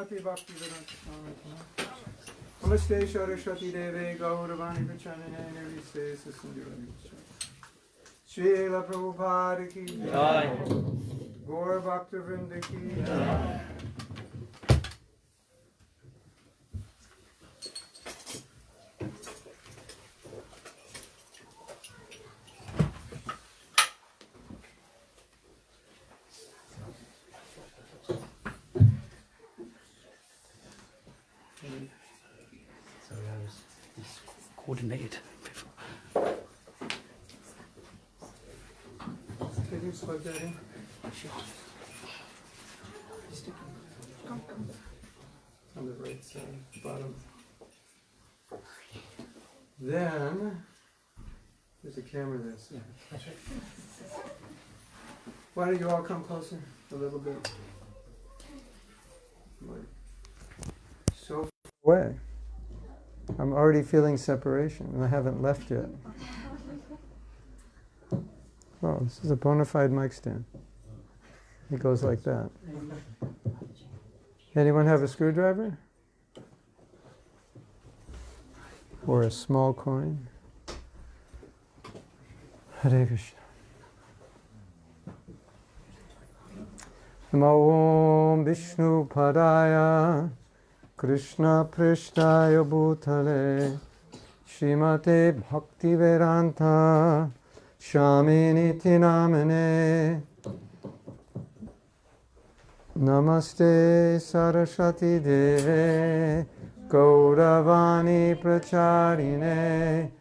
Srimati Bhakti Vedanta Swami Namaste Saraswati Deve Gauravani Pachanine Nirvise Sasundara Srila Prabhupada Ki Jai Gaur Bhakta Vrinda Ki Jai. Coordinated. Can you plug that in? On the right side, bottom. Then, there's a camera there. So. Why don't you all come closer a little bit? So far away. I'm already feeling separation, and I haven't left yet. Oh, this is a bona fide mic stand. It goes like that. Anyone have a screwdriver? Or a small coin? Hare Krishna. Namo Om Vishnu Padaya Krishna Prishtaya Bhutale Srimate Bhakti Vedanta Shamini Namane Namaste Saraswati Deve Gauravani Pracharine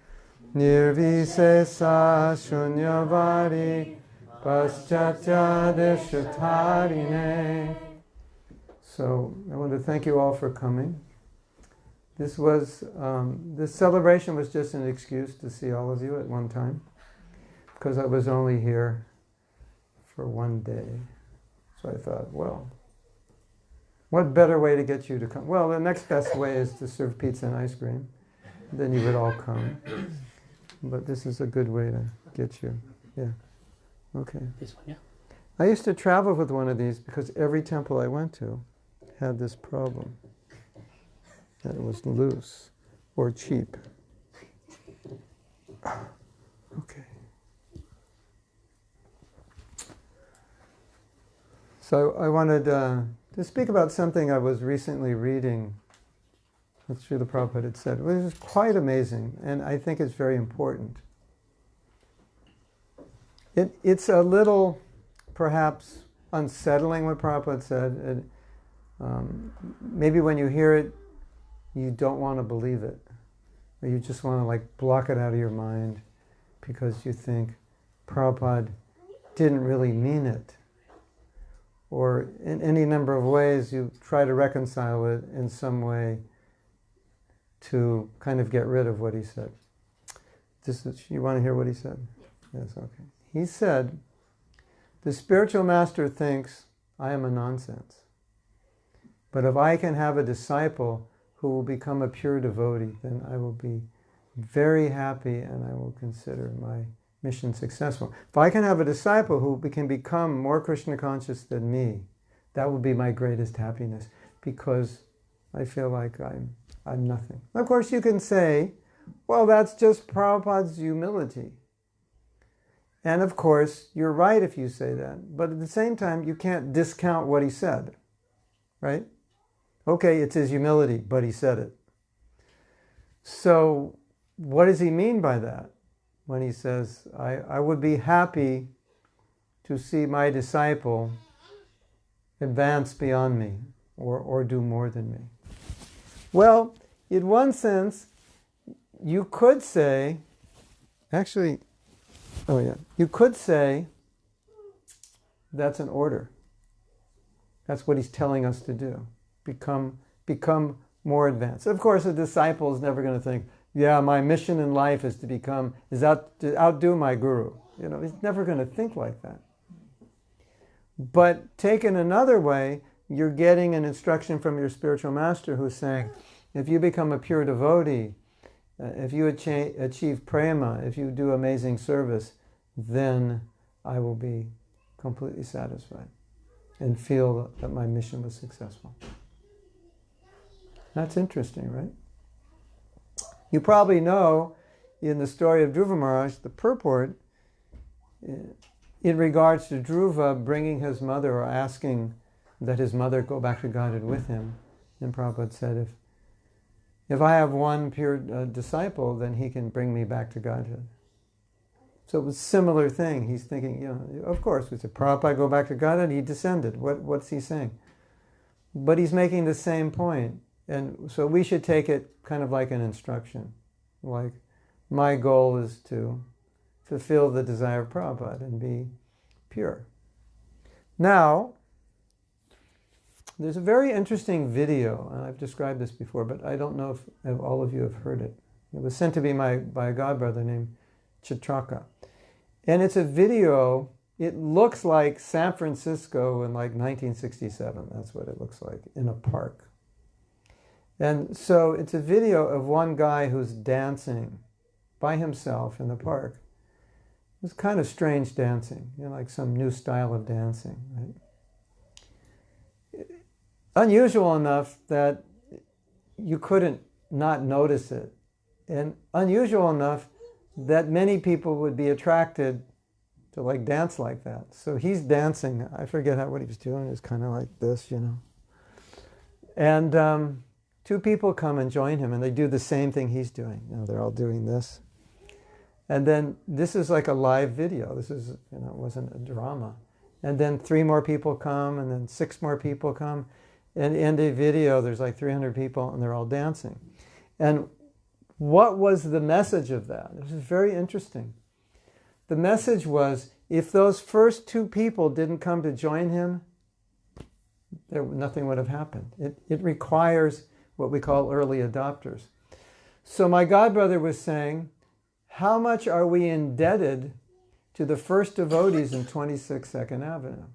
Nirvisesa Shunyavadi Paschatya Deshatarine. So I want to thank you all for coming. This celebration was just an excuse to see all of you at one time, because I was only here for one day. So I thought, well, what better way to get you to come? Well, the next best way is to serve pizza and ice cream. Then you would all come. But this is a good way to get you. Yeah. Okay. This one, yeah. I used to travel with one of these because every temple I went to had this problem, that it was loose or cheap. Okay. So I wanted to speak about something I was recently reading that Srila Prabhupada had said, which is quite amazing, and I think it's very important. It's a little, perhaps, unsettling what Prabhupada said. Maybe when you hear it, you don't want to believe it. Or you just want to block it out of your mind because you think Prabhupada didn't really mean it. Or in any number of ways you try to reconcile it in some way to kind of get rid of what he said. You want to hear what he said? Yes, okay. He said, the spiritual master thinks I am a nonsense. But if I can have a disciple who will become a pure devotee, then I will be very happy and I will consider my mission successful. If I can have a disciple who can become more Krishna conscious than me, that will be my greatest happiness, because I feel like I'm nothing. Of course you can say, well, that's just Prabhupada's humility. And of course, you're right if you say that. But at the same time, you can't discount what he said. Right? Okay, it's his humility, but he said it. So, what does he mean by that? When he says, I would be happy to see my disciple advance beyond me, or do more than me. Well, in one sense, you could say, you could say that's an order. That's what he's telling us to do. Become more advanced. Of course, a disciple is never going to think, yeah, my mission in life is to outdo my guru. He's never going to think like that. But taken another way, you're getting an instruction from your spiritual master who's saying, if you become a pure devotee, if you achieve prema, if you do amazing service, then I will be completely satisfied and feel that my mission was successful. That's interesting, right? You probably know in the story of Dhruva Maharaj, the purport, in regards to Dhruva bringing his mother or asking that his mother go back to Godhead with him. And Prabhupada said, if I have one pure disciple, then he can bring me back to Godhead. So it was a similar thing. He's thinking, of course, we said, Prabhupada go back to Godhead, he descended. What's he saying? But he's making the same point. And so we should take it kind of like an instruction. Like, my goal is to fulfill the desire of Prabhupada and be pure. Now, there's a very interesting video, and I've described this before, but I don't know if all of you have heard it. It was sent to me by a godbrother named Chitraka. And it's a video, it looks like San Francisco in like 1967. That's what it looks like, in a park. And so it's a video of one guy who's dancing by himself in the park. It's kind of strange dancing, like some new style of dancing, right? Unusual enough that you couldn't not notice it. And unusual enough that many people would be attracted to like dance like that. So he's dancing. I forget what he was doing. It was kind of like this, And two people come and join him, and they do the same thing he's doing. They're all doing this. And then this is like a live video. This is, it wasn't a drama. And then 3 more people come, and then 6 more people come. And in the video, there's like 300 people, and they're all dancing. And what was the message of that? It was very interesting. The message was, if those first 2 people didn't come to join him, nothing would have happened. It requires what we call early adopters. So my godbrother was saying, how much are we indebted to the first devotees in 26 Second Avenue?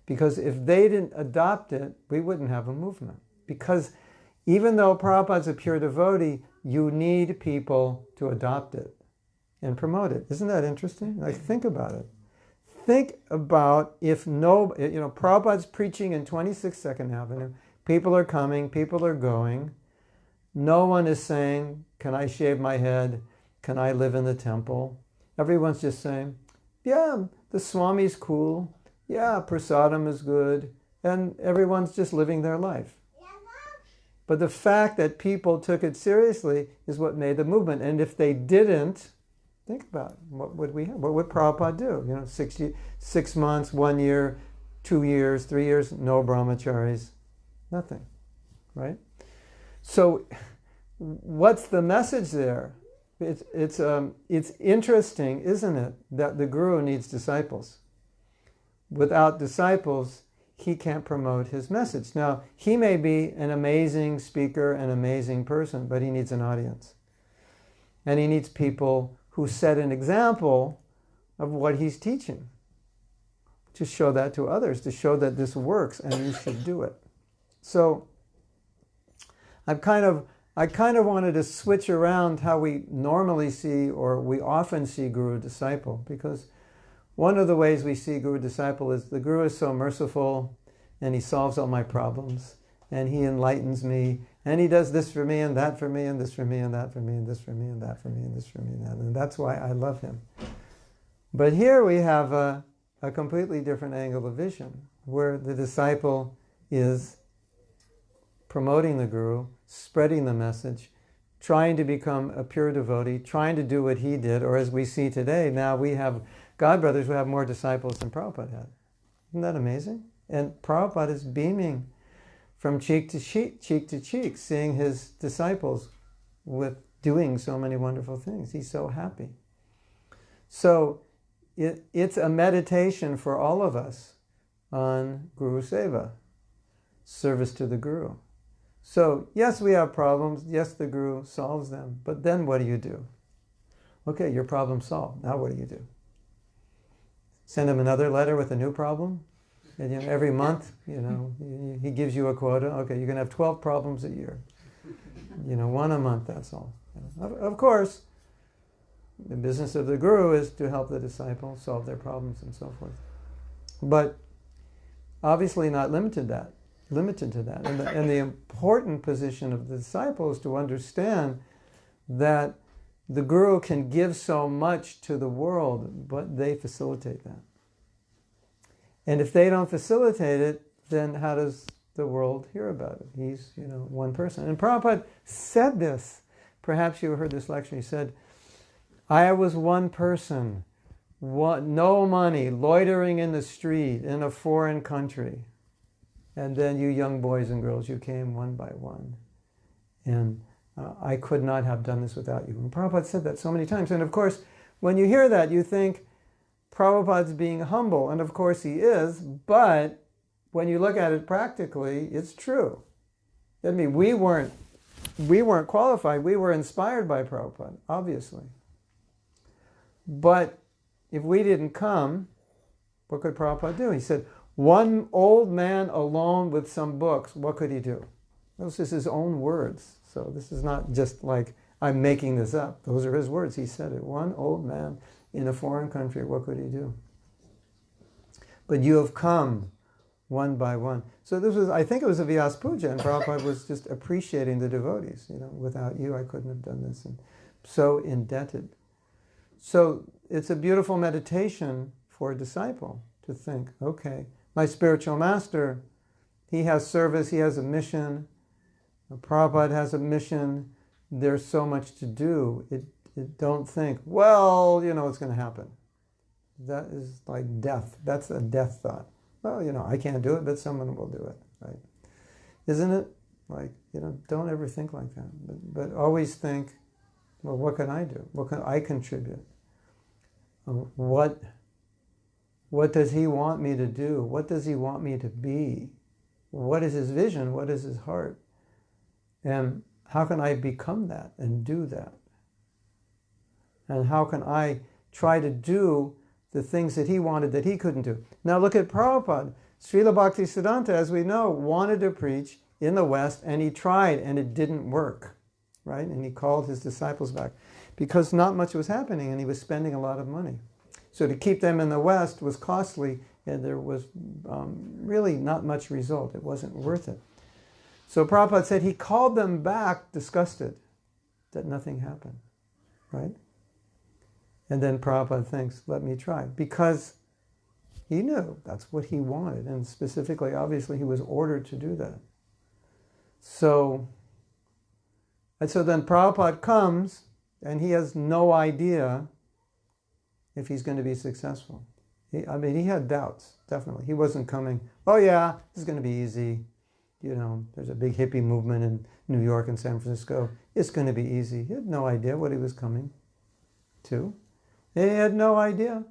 Because if they didn't adopt it, we wouldn't have a movement. Because even though Prabhupada's a pure devotee, you need people to adopt it and promote it. Isn't that interesting? Like, think about it. Think about if Prabhupada's preaching in 26 Second Avenue, people are coming, people are going. No one is saying, can I shave my head? Can I live in the temple? Everyone's just saying, yeah, the Swami's cool. Yeah, prasadam is good. And everyone's just living their life. But the fact that people took it seriously is what made the movement. And if they didn't, think about it. What would we have? What would Prabhupada do? 6 months, 1 year, 2 years, 3 years, no brahmacharis, nothing, right? So what's the message there? It's interesting, isn't it, that the guru needs disciples. Without disciples, he can't promote his message. Now, he may be an amazing speaker, an amazing person, but he needs an audience. And he needs people who set an example of what he's teaching, to show that to others, to show that this works and you should do it. So I kind of wanted to switch around how we normally see, or we often see, guru-disciple, because one of the ways we see guru-disciple is the guru is so merciful and he solves all my problems and he enlightens me and he does this for me and that for me and this for me and that for me and this for me and that for me and this for me and that. And that's why I love him. But here we have a completely different angle of vision, where the disciple is promoting the guru, spreading the message, trying to become a pure devotee, trying to do what he did, or as we see today, now we have godbrothers who have more disciples than Prabhupada had. Isn't that amazing? And Prabhupada is beaming from cheek to cheek, seeing his disciples with doing so many wonderful things. He's so happy. So it's a meditation for all of us on Guru Seva, service to the Guru. So yes, we have problems. Yes, the Guru solves them. But then what do you do? Okay, your problem solved. Now what do you do? Send him another letter with a new problem? And every month, he gives you a quota. Okay, you're going to have 12 problems a year. 1 a month, that's all. Of course, the business of the guru is to help the disciple solve their problems and so forth. But obviously not limited to that. limited to that. And the important position of the disciple is to understand that the guru can give so much to the world, but they facilitate that. And if they don't facilitate it, then how does the world hear about it? He's, one person. And Prabhupada said this. Perhaps you heard this lecture. He said, I was one person, no money, loitering in the street in a foreign country. And then you young boys and girls, you came one by one. And I could not have done this without you. And Prabhupada said that so many times. And of course, when you hear that, you think Prabhupada's being humble. And of course he is, but when you look at it practically, it's true. I mean, we weren't qualified. We were inspired by Prabhupada, obviously. But if we didn't come, what could Prabhupada do? He said, one old man alone with some books, what could he do? Those are his own words. So this is not just like I'm making this up. Those are his words. He said it. One old man in a foreign country, what could he do? But you have come one by one. So this was, I think it was a Vyasa-puja, and Prabhupada was just appreciating the devotees. Without you, I couldn't have done this. And so indebted. So it's a beautiful meditation for a disciple to think, okay, my spiritual master, he has service, he has a mission. Prabhupada has a mission. There's so much to do. Don't think, well, it's going to happen. That is like death. That's a death thought. Well, I can't do it, but someone will do it, right? Isn't it? Like, don't ever think like that. But always think, well, what can I do? What can I contribute? What does he want me to do? What does he want me to be? What is his vision? What is his heart? And how can I become that and do that? And how can I try to do the things that he wanted that he couldn't do? Now look at Prabhupada. Srila Bhaktisiddhanta, as we know, wanted to preach in the West, and he tried, and it didn't work, right? And he called his disciples back because not much was happening, and he was spending a lot of money. So to keep them in the West was costly, and there was really not much result. It wasn't worth it. So Prabhupada said he called them back disgusted that nothing happened, right? And then Prabhupada thinks, let me try. Because he knew that's what he wanted. And specifically, obviously, he was ordered to do that. So then Prabhupada comes, and he has no idea if he's going to be successful. He had doubts, definitely. He wasn't coming, oh yeah, this is going to be easy. There's a big hippie movement in New York and San Francisco. It's going to be easy. He had no idea what he was coming to. He had no idea.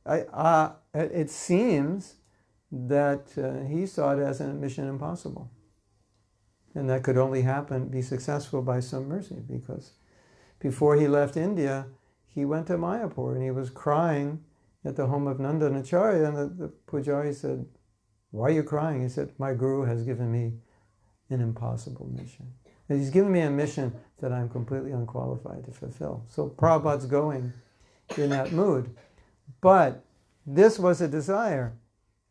It seems that he saw it as a mission impossible. And that could only be successful by some mercy, because before he left India, he went to Mayapur and he was crying at the home of Nandanacharya, and the pujari said, why are you crying? He said, my guru has given me an impossible mission. And he's given me a mission that I'm completely unqualified to fulfill. So Prabhupada's going in that mood. But this was a desire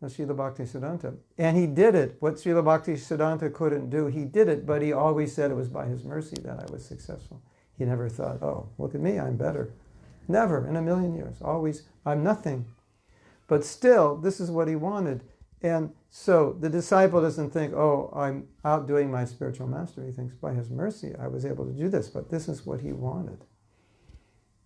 of Srila Bhaktisiddhanta. And he did it. What Srila Bhaktisiddhanta couldn't do, he did it, but he always said it was by his mercy that I was successful. He never thought, oh, look at me, I'm better. Never in a million years. Always, I'm nothing. But still, this is what he wanted. And so the disciple doesn't think, oh, I'm outdoing my spiritual master. He thinks, by his mercy, I was able to do this. But this is what he wanted.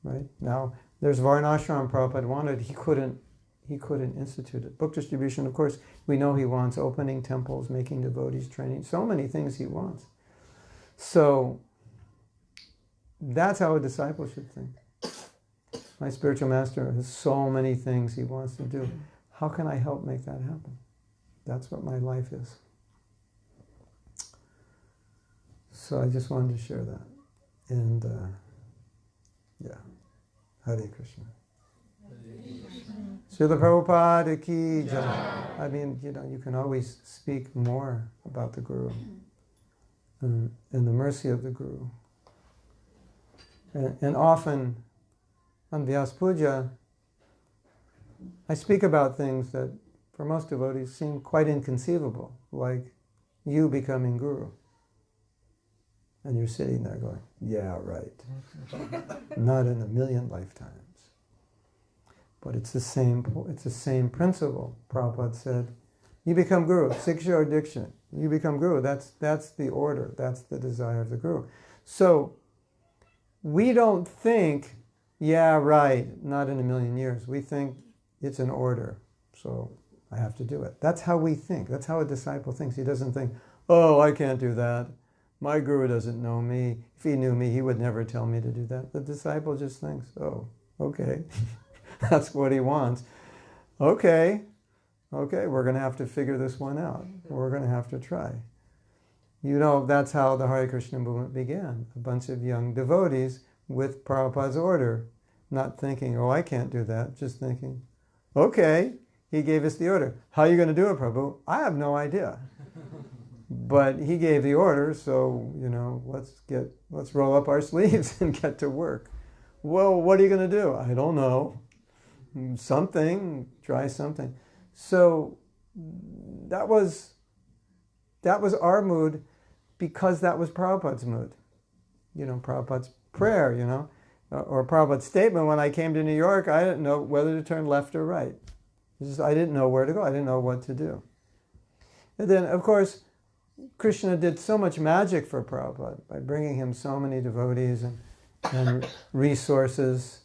Right? Now, there's Varnashram Prabhupada wanted. He couldn't institute it. Book distribution, of course, we know he wants opening temples, making devotees, training. So many things he wants. So that's how a disciple should think. My spiritual master has so many things he wants to do. How can I help make that happen? That's what my life is. So I just wanted to share that. And yeah, Hare Krishna. Srila Prabhupada ki jai. I mean, you can always speak more about the Guru and the mercy of the Guru. And often on Vyasa-puja, I speak about things that for most devotees seem quite inconceivable, like you becoming guru. And you're sitting there going, yeah, right. Not in a million lifetimes. But it's the same principle. Prabhupada said, you become guru, Siksha Diksha. You become guru. That's the order. That's the desire of the guru. So we don't think, yeah, right, not in a million years. We think it's an order, so I have to do it. That's how we think. That's how a disciple thinks. He doesn't think, oh, I can't do that. My guru doesn't know me. If he knew me, he would never tell me to do that. The disciple just thinks, oh, okay. That's what he wants. Okay, we're going to have to figure this one out. We're going to have to try. You know, that's how the Hare Krishna movement began. A bunch of young devotees with Prabhupada's order, not thinking, oh, I can't do that, just thinking, okay, he gave us the order. How are you going to do it, Prabhu? I have no idea. But he gave the order, so, you know, let's roll up our sleeves and get to work. Well, what are you going to do? I don't know. Something, try something. So that was our mood because that was Prabhupada's mood. You know, Prabhupada's prayer, you know, or Prabhupada's statement when I came to New York, I didn't know whether to turn left or right. I didn't know where to go. I didn't know what to do. And then, of course, Krishna did so much magic for Prabhupada by bringing him so many devotees and resources.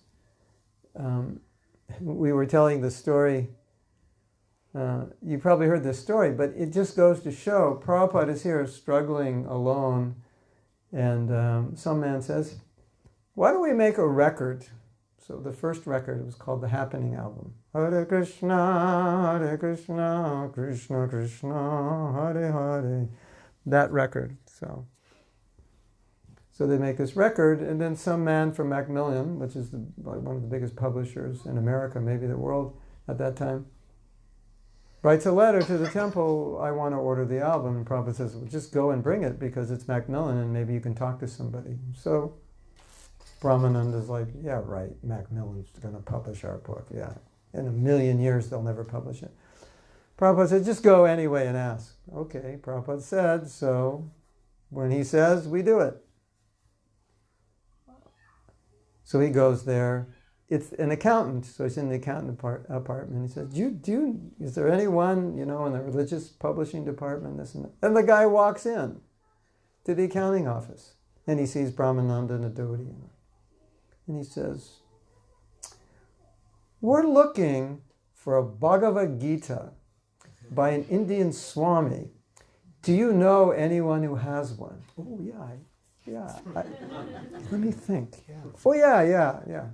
We were telling the story, you probably heard this story, but it just goes to show Prabhupada is here struggling alone, and some man says, why don't we make a record? So the first record was called the Happening Album. Hare Krishna, Krishna Krishna, Hare Hare. That record. So they make this record, and then some man from Macmillan, which is one of the biggest publishers in America, maybe the world at that time, writes a letter to the temple, I want to order the album. And Prabhupada says, well, just go and bring it because it's Macmillan and maybe you can talk to somebody. So Brahmananda's like, yeah, right, Macmillan's going to publish our book. Yeah, in a million years they'll never publish it. Prabhupada said, just go anyway and ask. Okay, Prabhupada said, so when he says, we do it. So he goes there. It's an accountant, so he's in the accountant apartment. He says, is there anyone, you know, in the religious publishing department, this and that? And the guy walks in to the accounting office, and he sees Brahmananda and Adoti. And he says, we're looking for a Bhagavad Gita by an Indian Swami. Do you know anyone who has one? Oh, yeah. Let me think. Yeah. Oh, yeah.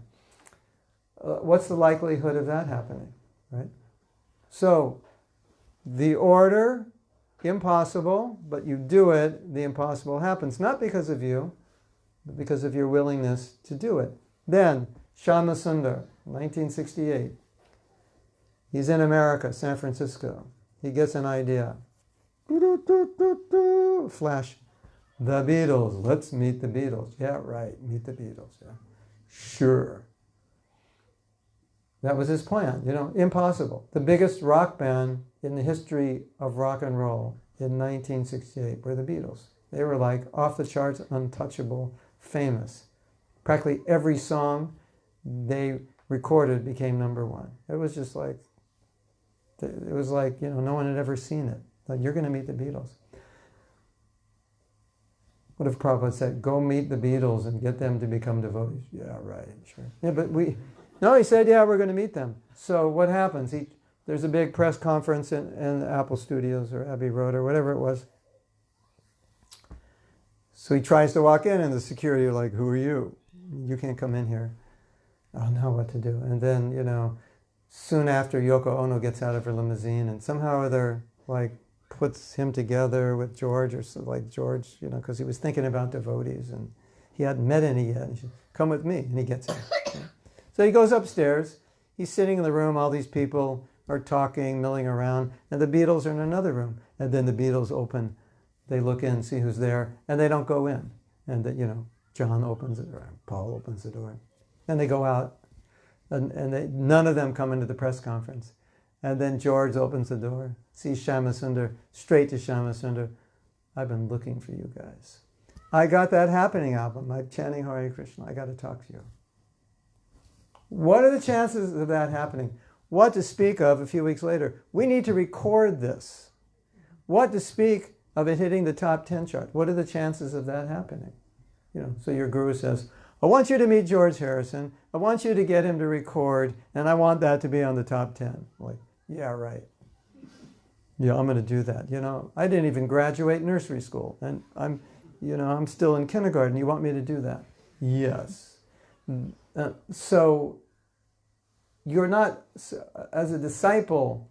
What's the likelihood of that happening, right? So, the order, impossible, but you do it, the impossible happens. Not because of you, but because of your willingness to do it. Then, Shama Sundar, 1968. He's in America, San Francisco. He gets an idea. Flash. The Beatles. Let's meet the Beatles. Yeah, right. Meet the Beatles. Yeah. Sure. That was his plan. You know, impossible. The biggest rock band in the history of rock and roll in 1968 were the Beatles. They were like off the charts, untouchable, famous. Practically every song they recorded became number one. It was just like, you know, no one had ever seen it. Like, you're going to meet the Beatles. What if Prabhupada said, go meet the Beatles and get them to become devotees? Yeah, right, sure. Yeah, but he said, yeah, we're going to meet them. So what happens? There's a big press conference in Apple Studios or Abbey Road or whatever it was. So he tries to walk in and the security are like, who are you? You can't come in here. I don't know what to do. And then, you know, soon after Yoko Ono gets out of her limousine and somehow or other, like, puts him together with George, or so, like George, you know, because he was thinking about devotees and he hadn't met any yet. And he said, come with me. And he gets in. So he goes upstairs. He's sitting in the room. All these people are talking, milling around. And the Beatles are in another room. And then the Beatles open. They look in, see who's there. And they don't go in. And, you know, John opens it, or Paul opens the door. And they go out. And none of them come into the press conference. And then George opens the door, sees Shama Sundar, straight to Shama Sundar. I've been looking for you guys. I got that Happening album. I'm chanting Hare Krishna. I got to talk to you. What are the chances of that happening? What to speak of a few weeks later? We need to record this. What to speak of it hitting the top 10 chart? What are the chances of that happening? So your guru says, I want you to meet George Harrison. I want you to get him to record, and I want that to be on the top 10. Like, yeah, right. Yeah, I'm going to do that. I didn't even graduate nursery school, and I'm still in kindergarten. You want me to do that? Yes. So you're not, as a disciple,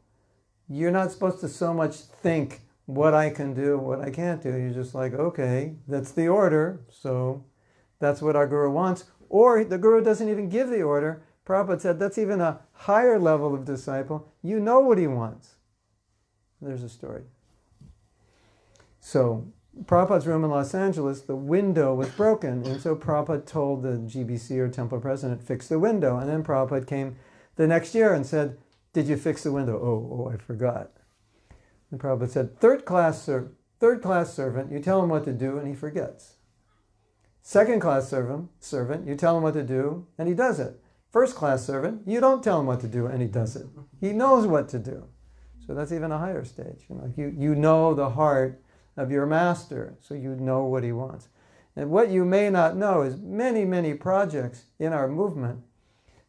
you're not supposed to so much think what I can do, what I can't do. You're just like, okay, that's the order, so that's what our guru wants. Or the guru doesn't even give the order. Prabhupada said that's even a higher level of disciple. You know what he wants. There's a story. So Prabhupada's room in Los Angeles, the window was broken. And so Prabhupada told the GBC or temple president, fix the window. And then Prabhupada came the next year and said, did you fix the window? Oh, I forgot. And Prabhupada said, third class servant, you tell him what to do and he forgets. Second class servant, you tell him what to do and he does it. First class servant, you don't tell him what to do and he does it. He knows what to do. So that's even a higher stage. You know the heart of your master, so you know what he wants. And what you may not know is many, many projects in our movement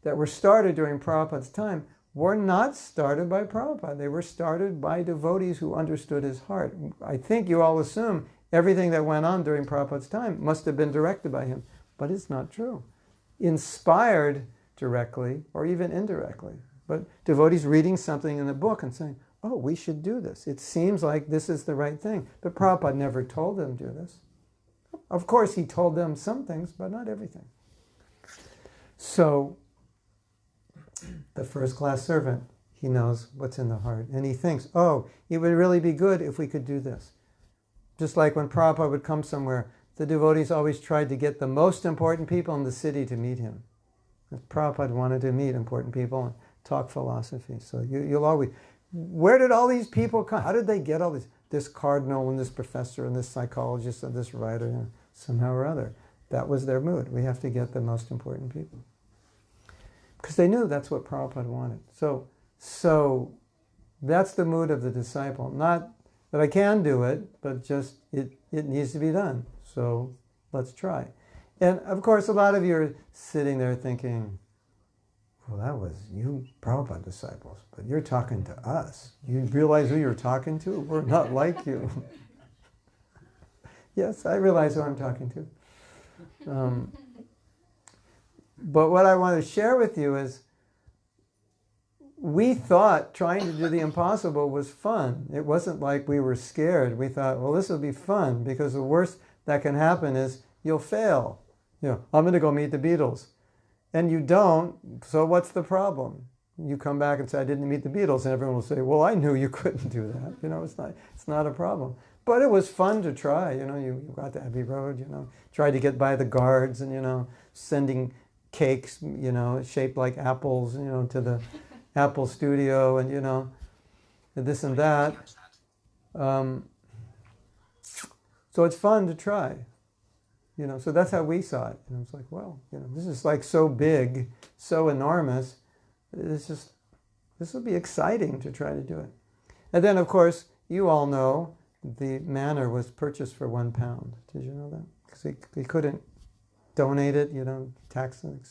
that were started during Prabhupada's time were not started by Prabhupada. They were started by devotees who understood his heart. I think you all assume everything that went on during Prabhupada's time must have been directed by him, but it's not true. Inspired directly or even indirectly. But devotees reading something in the book and saying, oh, we should do this. It seems like this is the right thing. But Prabhupada never told them to do this. Of course, he told them some things, but not everything. So, the first class servant, he knows what's in the heart. And he thinks, oh, it would really be good if we could do this. Just like when Prabhupada would come somewhere, the devotees always tried to get the most important people in the city to meet him. Prabhupada wanted to meet important people and talk philosophy. So you'll always... Where did all these people come? How did they get all this cardinal and this professor and this psychologist and this writer? Somehow or other. That was their mood. We have to get the most important people. Because they knew that's what Prabhupada wanted. So that's the mood of the disciple. Not that I can do it, but just it needs to be done. So let's try. And of course, a lot of you are sitting there thinking, well, that was you Prabhupada disciples, but you're talking to us. You realize who you're talking to? We're not like you. Yes, I realize who I'm talking to. But what I want to share with you is we thought trying to do the impossible was fun. It wasn't like we were scared. We thought, well, this will be fun because the worst that can happen is you'll fail. I'm going to go meet the Beatles. And you don't, so what's the problem? You come back and say, I didn't meet the Beatles, and everyone will say, well, I knew you couldn't do that. It's not a problem. But it was fun to try. You got to Abbey Road, tried to get by the guards and, sending cakes, shaped like apples, to the Apple studio and, this and that. So it's fun to try. So that's how we saw it. And it's like, well, this is like so big, so enormous. This will be exciting to try to do it. And then, of course, you all know the manor was purchased for £1. Did you know that? Because he couldn't donate it, tax it.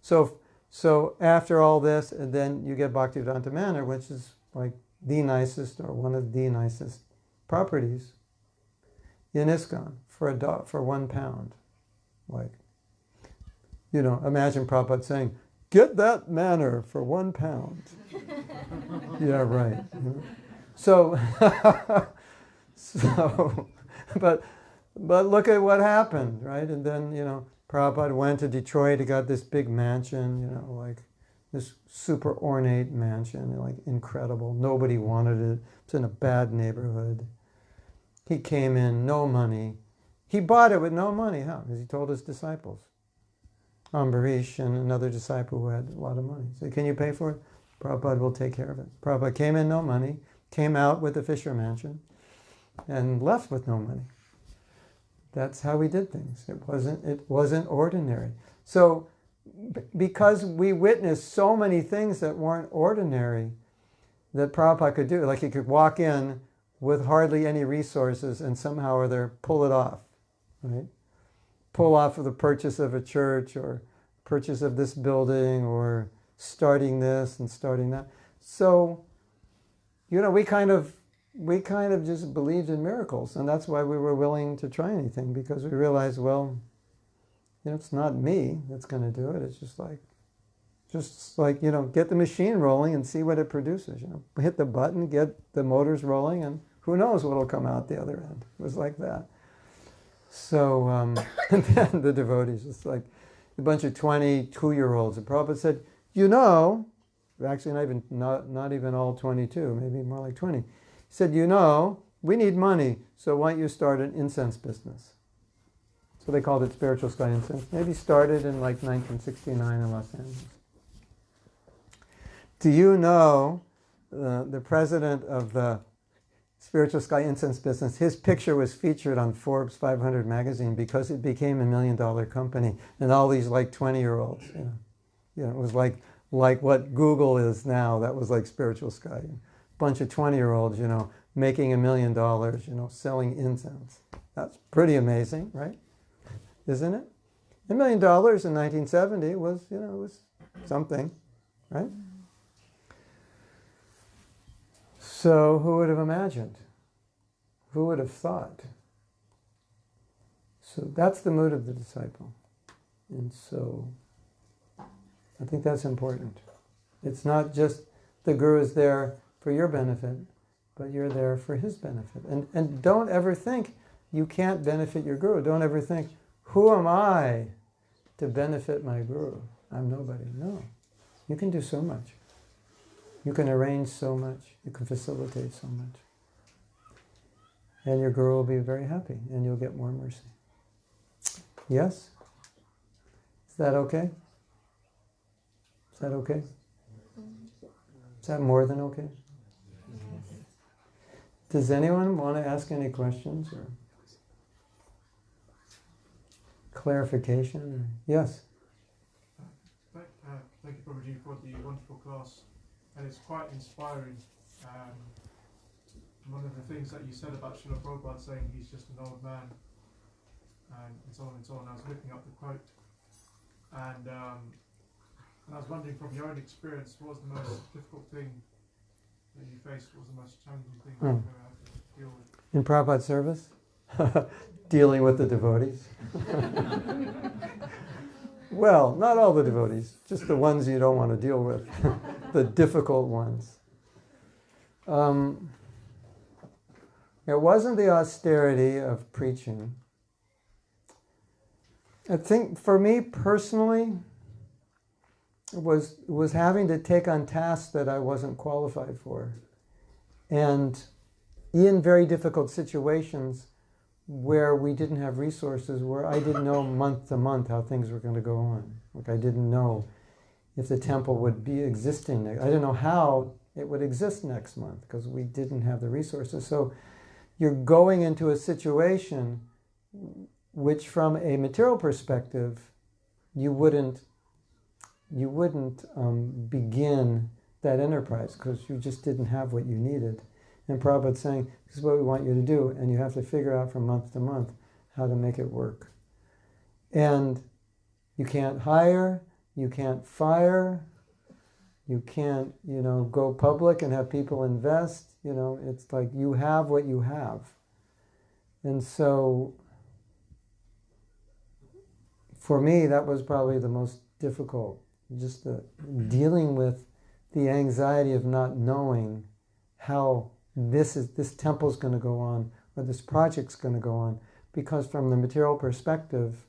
So after all this, and then you get Bhaktivedanta Manor, which is like the nicest or one of the nicest properties in ISKCON. For £1. Imagine Prabhupada saying, get that manor for £1. Yeah, right. But look at what happened, right? And then, Prabhupada went to Detroit, he got this big mansion, like this super ornate mansion, like incredible. Nobody wanted it. It's in a bad neighborhood. He came in, no money. He bought it with no money. How? Because he told his disciples. Ambarish and another disciple who had a lot of money. He said, can you pay for it? Prabhupada will take care of it. Prabhupada came in, no money. Came out with the Fisher Mansion. and left with no money. That's how we did things. It wasn't ordinary. So because we witnessed so many things that weren't ordinary that Prabhupada could do, like he could walk in with hardly any resources and somehow or other pull it off, right? Pull off of the purchase of a church or purchase of this building or starting this and starting that. So, we kind of just believed in miracles, and that's why we were willing to try anything, because we realized, well, it's not me that's going to do it. It's just like get the machine rolling and see what it produces. Hit the button, get the motors rolling, and who knows what'll come out the other end. It was like that. So, and then the devotees, it's like a bunch of 22-year-olds. And Prabhupada said, actually not even all 22, maybe more like 20. He said, we need money, so why don't you start an incense business? So they called it Spiritual Sky Incense. Maybe started in like 1969 in Los Angeles. Do you know the president of the Spiritual Sky Incense business, his picture was featured on Forbes 500 magazine because it became $1 million company, and all these like 20-year-olds, it was like what Google is now. That was like Spiritual Sky. A bunch of 20-year-olds, making $1 million, selling incense. That's pretty amazing, right? Isn't it? $1 million in 1970 was, it was something, right? So who would have imagined? Who would have thought? So that's the mood of the disciple. And so I think that's important. It's not just the guru is there for your benefit, but you're there for his benefit. And don't ever think you can't benefit your guru. Don't ever think, who am I to benefit my guru? I'm nobody. No. You can do so much. You can arrange so much. You can facilitate so much. And your guru will be very happy, and you'll get more mercy. Yes? Is that okay? Is that okay? Is that more than okay? Does anyone want to ask any questions or clarification? Yes? Thank you, Prabhuji, for the wonderful class. And it's quite inspiring. One of the things that you said about Srila Prabhupada saying he's just an old man, and so on and so on. I was looking up the quote, and I was wondering from your own experience, what was the most difficult thing that you faced? What was the most challenging thing that you had to deal with? In Prabhupada's service? Dealing with the devotees? Well, not all the devotees, just the ones you don't want to deal with, the difficult ones. It wasn't the austerity of preaching. I think for me personally, it was having to take on tasks that I wasn't qualified for. And in very difficult situations where we didn't have resources, where I didn't know month to month how things were going to go on. Like I didn't know if the temple would be existing. I didn't know how it would exist next month because we didn't have the resources. So you're going into a situation which from a material perspective, you wouldn't begin that enterprise because you just didn't have what you needed. And Prabhupada's saying, this is what we want you to do, and you have to figure out from month to month how to make it work. And you can't hire, you can't fire, you can't, go public and have people invest. It's like you have what you have. And so for me, that was probably the most difficult, just dealing with the anxiety of not knowing how this temple's going to go on or this project's going to go on, because from the material perspective,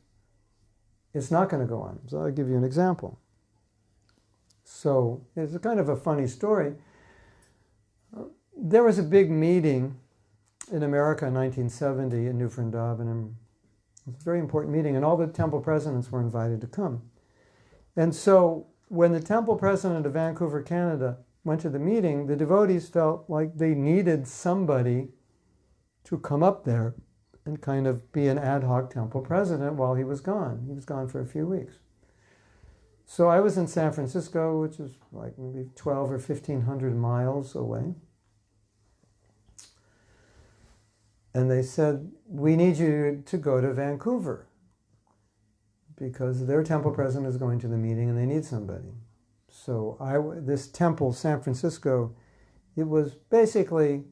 it's not going to go on. So I'll give you an example. So it's a kind of a funny story. There was a big meeting in America in 1970 in New Vrindavan. It was a very important meeting, and all the temple presidents were invited to come. And so when the temple president of Vancouver, Canada, went to the meeting, the devotees felt like they needed somebody to come up there and kind of be an ad hoc temple president while he was gone. He was gone for a few weeks. So I was in San Francisco, which is like maybe 12 or 1,500 miles away. And they said, we need you to go to Vancouver because their temple president is going to the meeting and they need somebody. So this temple, San Francisco, it was basically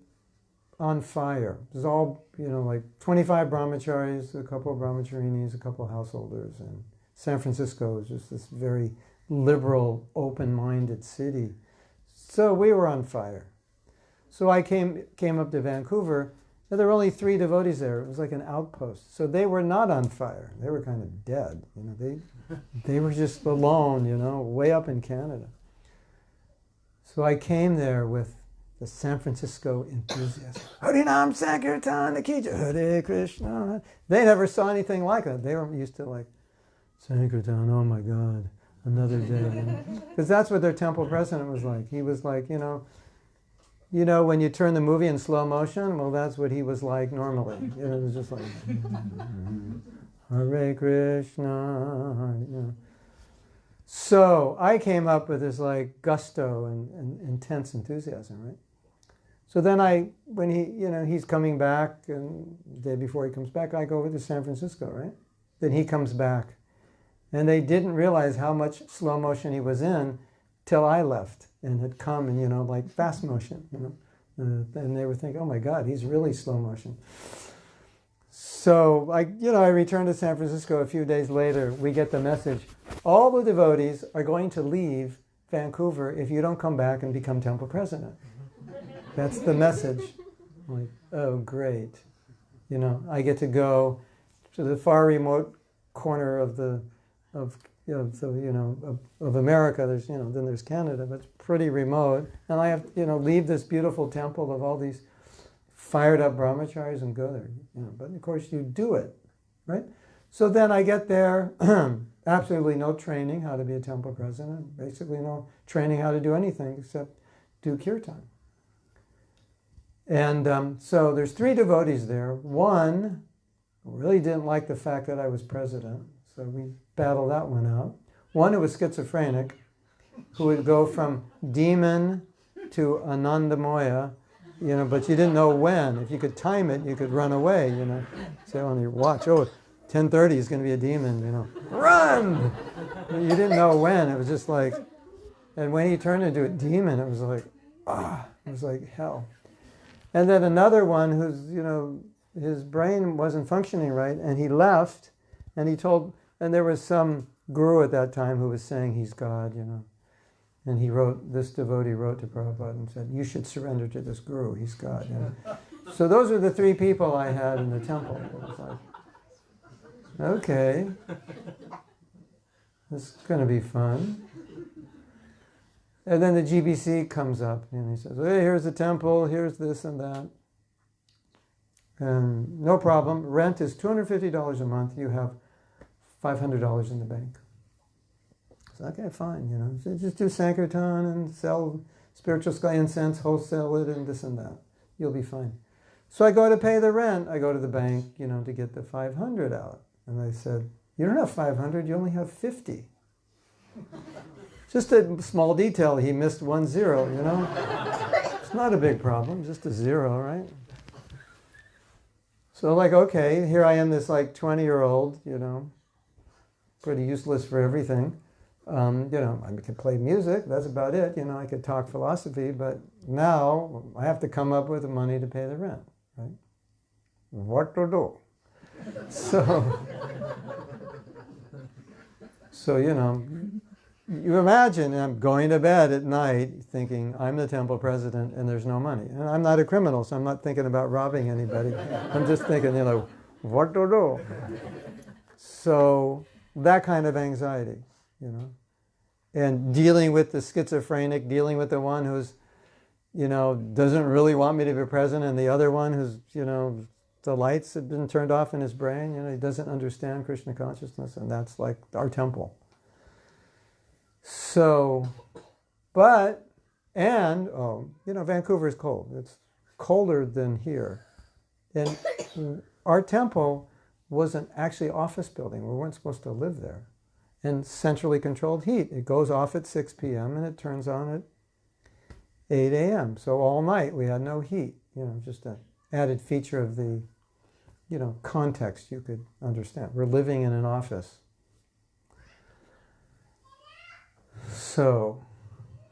on fire. It was all, like 25 brahmacharis, a couple of brahmacharinis, a couple of householders. And San Francisco was just this very liberal, open-minded city. So we were on fire. So I came up to Vancouver, and there were only 3 devotees there. It was like an outpost. So they were not on fire. They were kind of dead. They were just alone, way up in Canada. So I came there with the San Francisco enthusiasm. Harinam Sankirtan Akija, Hare Krishna. They never saw anything like that. They were used to like, Sankirtan, oh my God, another day. Because that's what their temple president was like. He was like, when you turn the movie in slow motion, well, that's what he was like normally. It was just like, Hare Krishna. So I came up with this like gusto and intense enthusiasm, right? So then when he's coming back, and the day before he comes back, I go over to San Francisco, right? Then he comes back. And they didn't realize how much slow motion he was in till I left and had come and, like fast motion, and they were thinking, oh my God, he's really slow motion. So I returned to San Francisco a few days later. We get the message, all the devotees are going to leave Vancouver if you don't come back and become temple president. That's the message. I'm like, oh, great. I get to go to the far remote corner of America. There's, then there's Canada, but it's pretty remote. And I have, leave this beautiful temple of all these fired up brahmacharis and go there. But of course you do it, right? So then I get there, absolutely no training how to be a temple president, basically no training how to do anything except do kirtan. And so there's 3 devotees there. One really didn't like the fact that I was president, so we battled that one out. One who was schizophrenic, who would go from demon to Anandamoya, but you didn't know when. If you could time it, you could run away, Say on your watch, 10:30 is going to be a demon, run! But you didn't know when. It was just like, and when he turned into a demon, it was like, it was like hell. And then another one who's, his brain wasn't functioning right, and he left, and and there was some guru at that time who was saying he's God, and this devotee wrote to Prabhupada and said, you should surrender to this guru, he's God. So those are the 3 people I had in the temple. It was like, okay, this is going to be fun. And then the GBC comes up and he says, hey, here's the temple, here's this and that. And no problem, rent is $250 a month, you have $500 in the bank. So, okay, fine, so just do Sankirtan and sell spiritual sky incense, wholesale it and this and that. You'll be fine. So I go to pay the rent, I go to the bank, to get the 500 out. And they said, you don't have 500, you only have 50. Just a small detail, he missed 1 0, It's not a big problem, just a 0, right? So like, okay, here I am, this like 20-year-old, pretty useless for everything. I could play music, that's about it. I could talk philosophy, but now I have to come up with the money to pay the rent, right? What to do? So you imagine I'm going to bed at night thinking I'm the temple president and there's no money. And I'm not a criminal, so I'm not thinking about robbing anybody. I'm just thinking, what to do? So that kind of anxiety, And dealing with the schizophrenic, dealing with the one who's, doesn't really want me to be president, and the other one who's, the lights have been turned off in his brain, he doesn't understand Krishna consciousness, and that's like our temple. So, Vancouver is cold. It's colder than here. And our temple was an actually office building. We weren't supposed to live there. And centrally controlled heat. It goes off at 6 p.m. and it turns on at 8 a.m. So all night we had no heat. Just an added feature of the, context you could understand. We're living in an office. So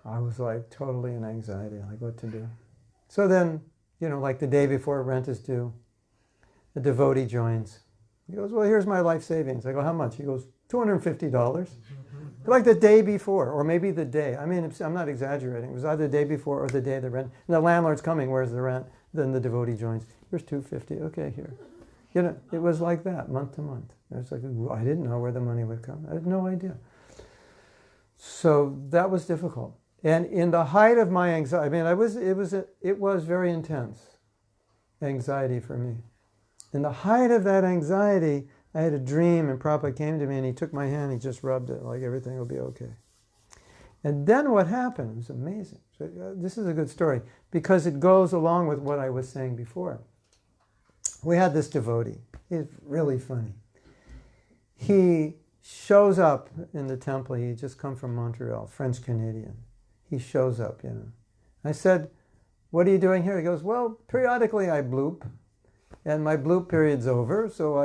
I was like totally in anxiety, like what to do. So then, like the day before rent is due, the devotee joins. He goes, well, here's my life savings. I go, how much? He goes, $250. Like the day before, or maybe the day. I mean, I'm not exaggerating. It was either the day before or the day of the rent. And the landlord's coming, where's the rent? Then the devotee joins. Here's $250. Okay, here. It was like that, month to month. It was like, I didn't know where the money would come. I had no idea. So that was difficult. And in the height of my anxiety, I mean, it was very intense anxiety for me. In the height of that anxiety, I had a dream, and Prabhupada came to me, and he took my hand, he just rubbed it, like everything will be okay. And then what happened? It was amazing. So, this is a good story, because it goes along with what I was saying before. We had this devotee. He's really funny. He shows up in the temple. He had just come from Montreal, French-Canadian. He shows up, I said, what are you doing here? He goes, well, periodically I bloop, and my bloop period's over, so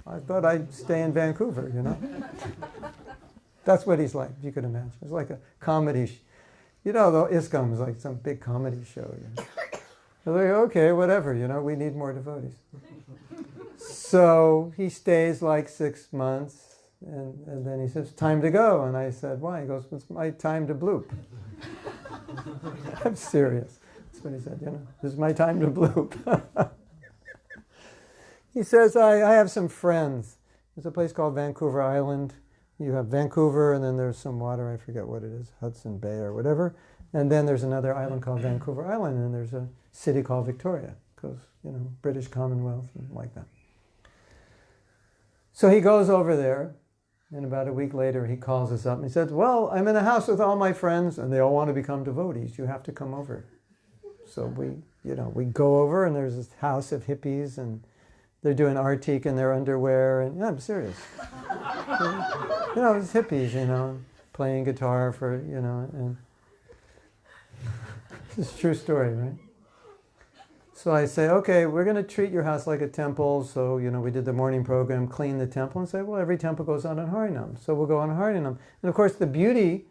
I thought I'd stay in Vancouver, That's what he's like, if you could imagine. It's like a comedy, the ISKCON was like some big comedy show. I was like, okay, whatever, we need more devotees. So he stays like 6 months, and then he says, time to go. And I said, why? He goes, it's my time to bloop. I'm serious. That's what he said, this is my time to bloop. He says, I have some friends. There's a place called Vancouver Island. You have Vancouver, and then there's some water, I forget what it is, Hudson Bay or whatever. And then there's another island called Vancouver Island, and there's a city called Victoria, because, British Commonwealth and like that. So he goes over there, and about a week later he calls us up and he says, well, I'm in a house with all my friends, and they all want to become devotees. You have to come over. So we go over, and there's this house of hippies, and they're doing artik in their underwear, and I'm serious. It's hippies, playing guitar for, and this is a true story, right? So I say, okay, we're going to treat your house like a temple. So, we did the morning program, clean the temple, and say, well, every temple goes on Harinam. So we'll go on Harinam. And of course, the beauty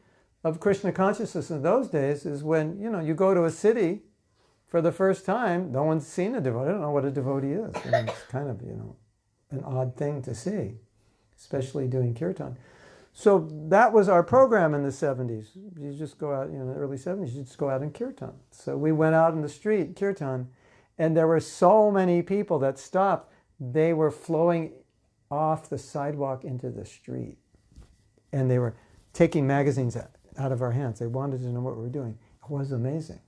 of Krishna consciousness in those days is when, you go to a city for the first time, no one's seen a devotee. I don't know what a devotee is. It's kind of, an odd thing to see, especially doing kirtan. So that was our program in the 70s. You just go out, in the early 70s, you just go out and kirtan. So we went out in the street, kirtan, and there were so many people that stopped. They were flowing off the sidewalk into the street. And they were taking magazines out of our hands. They wanted to know what we were doing. It was amazing.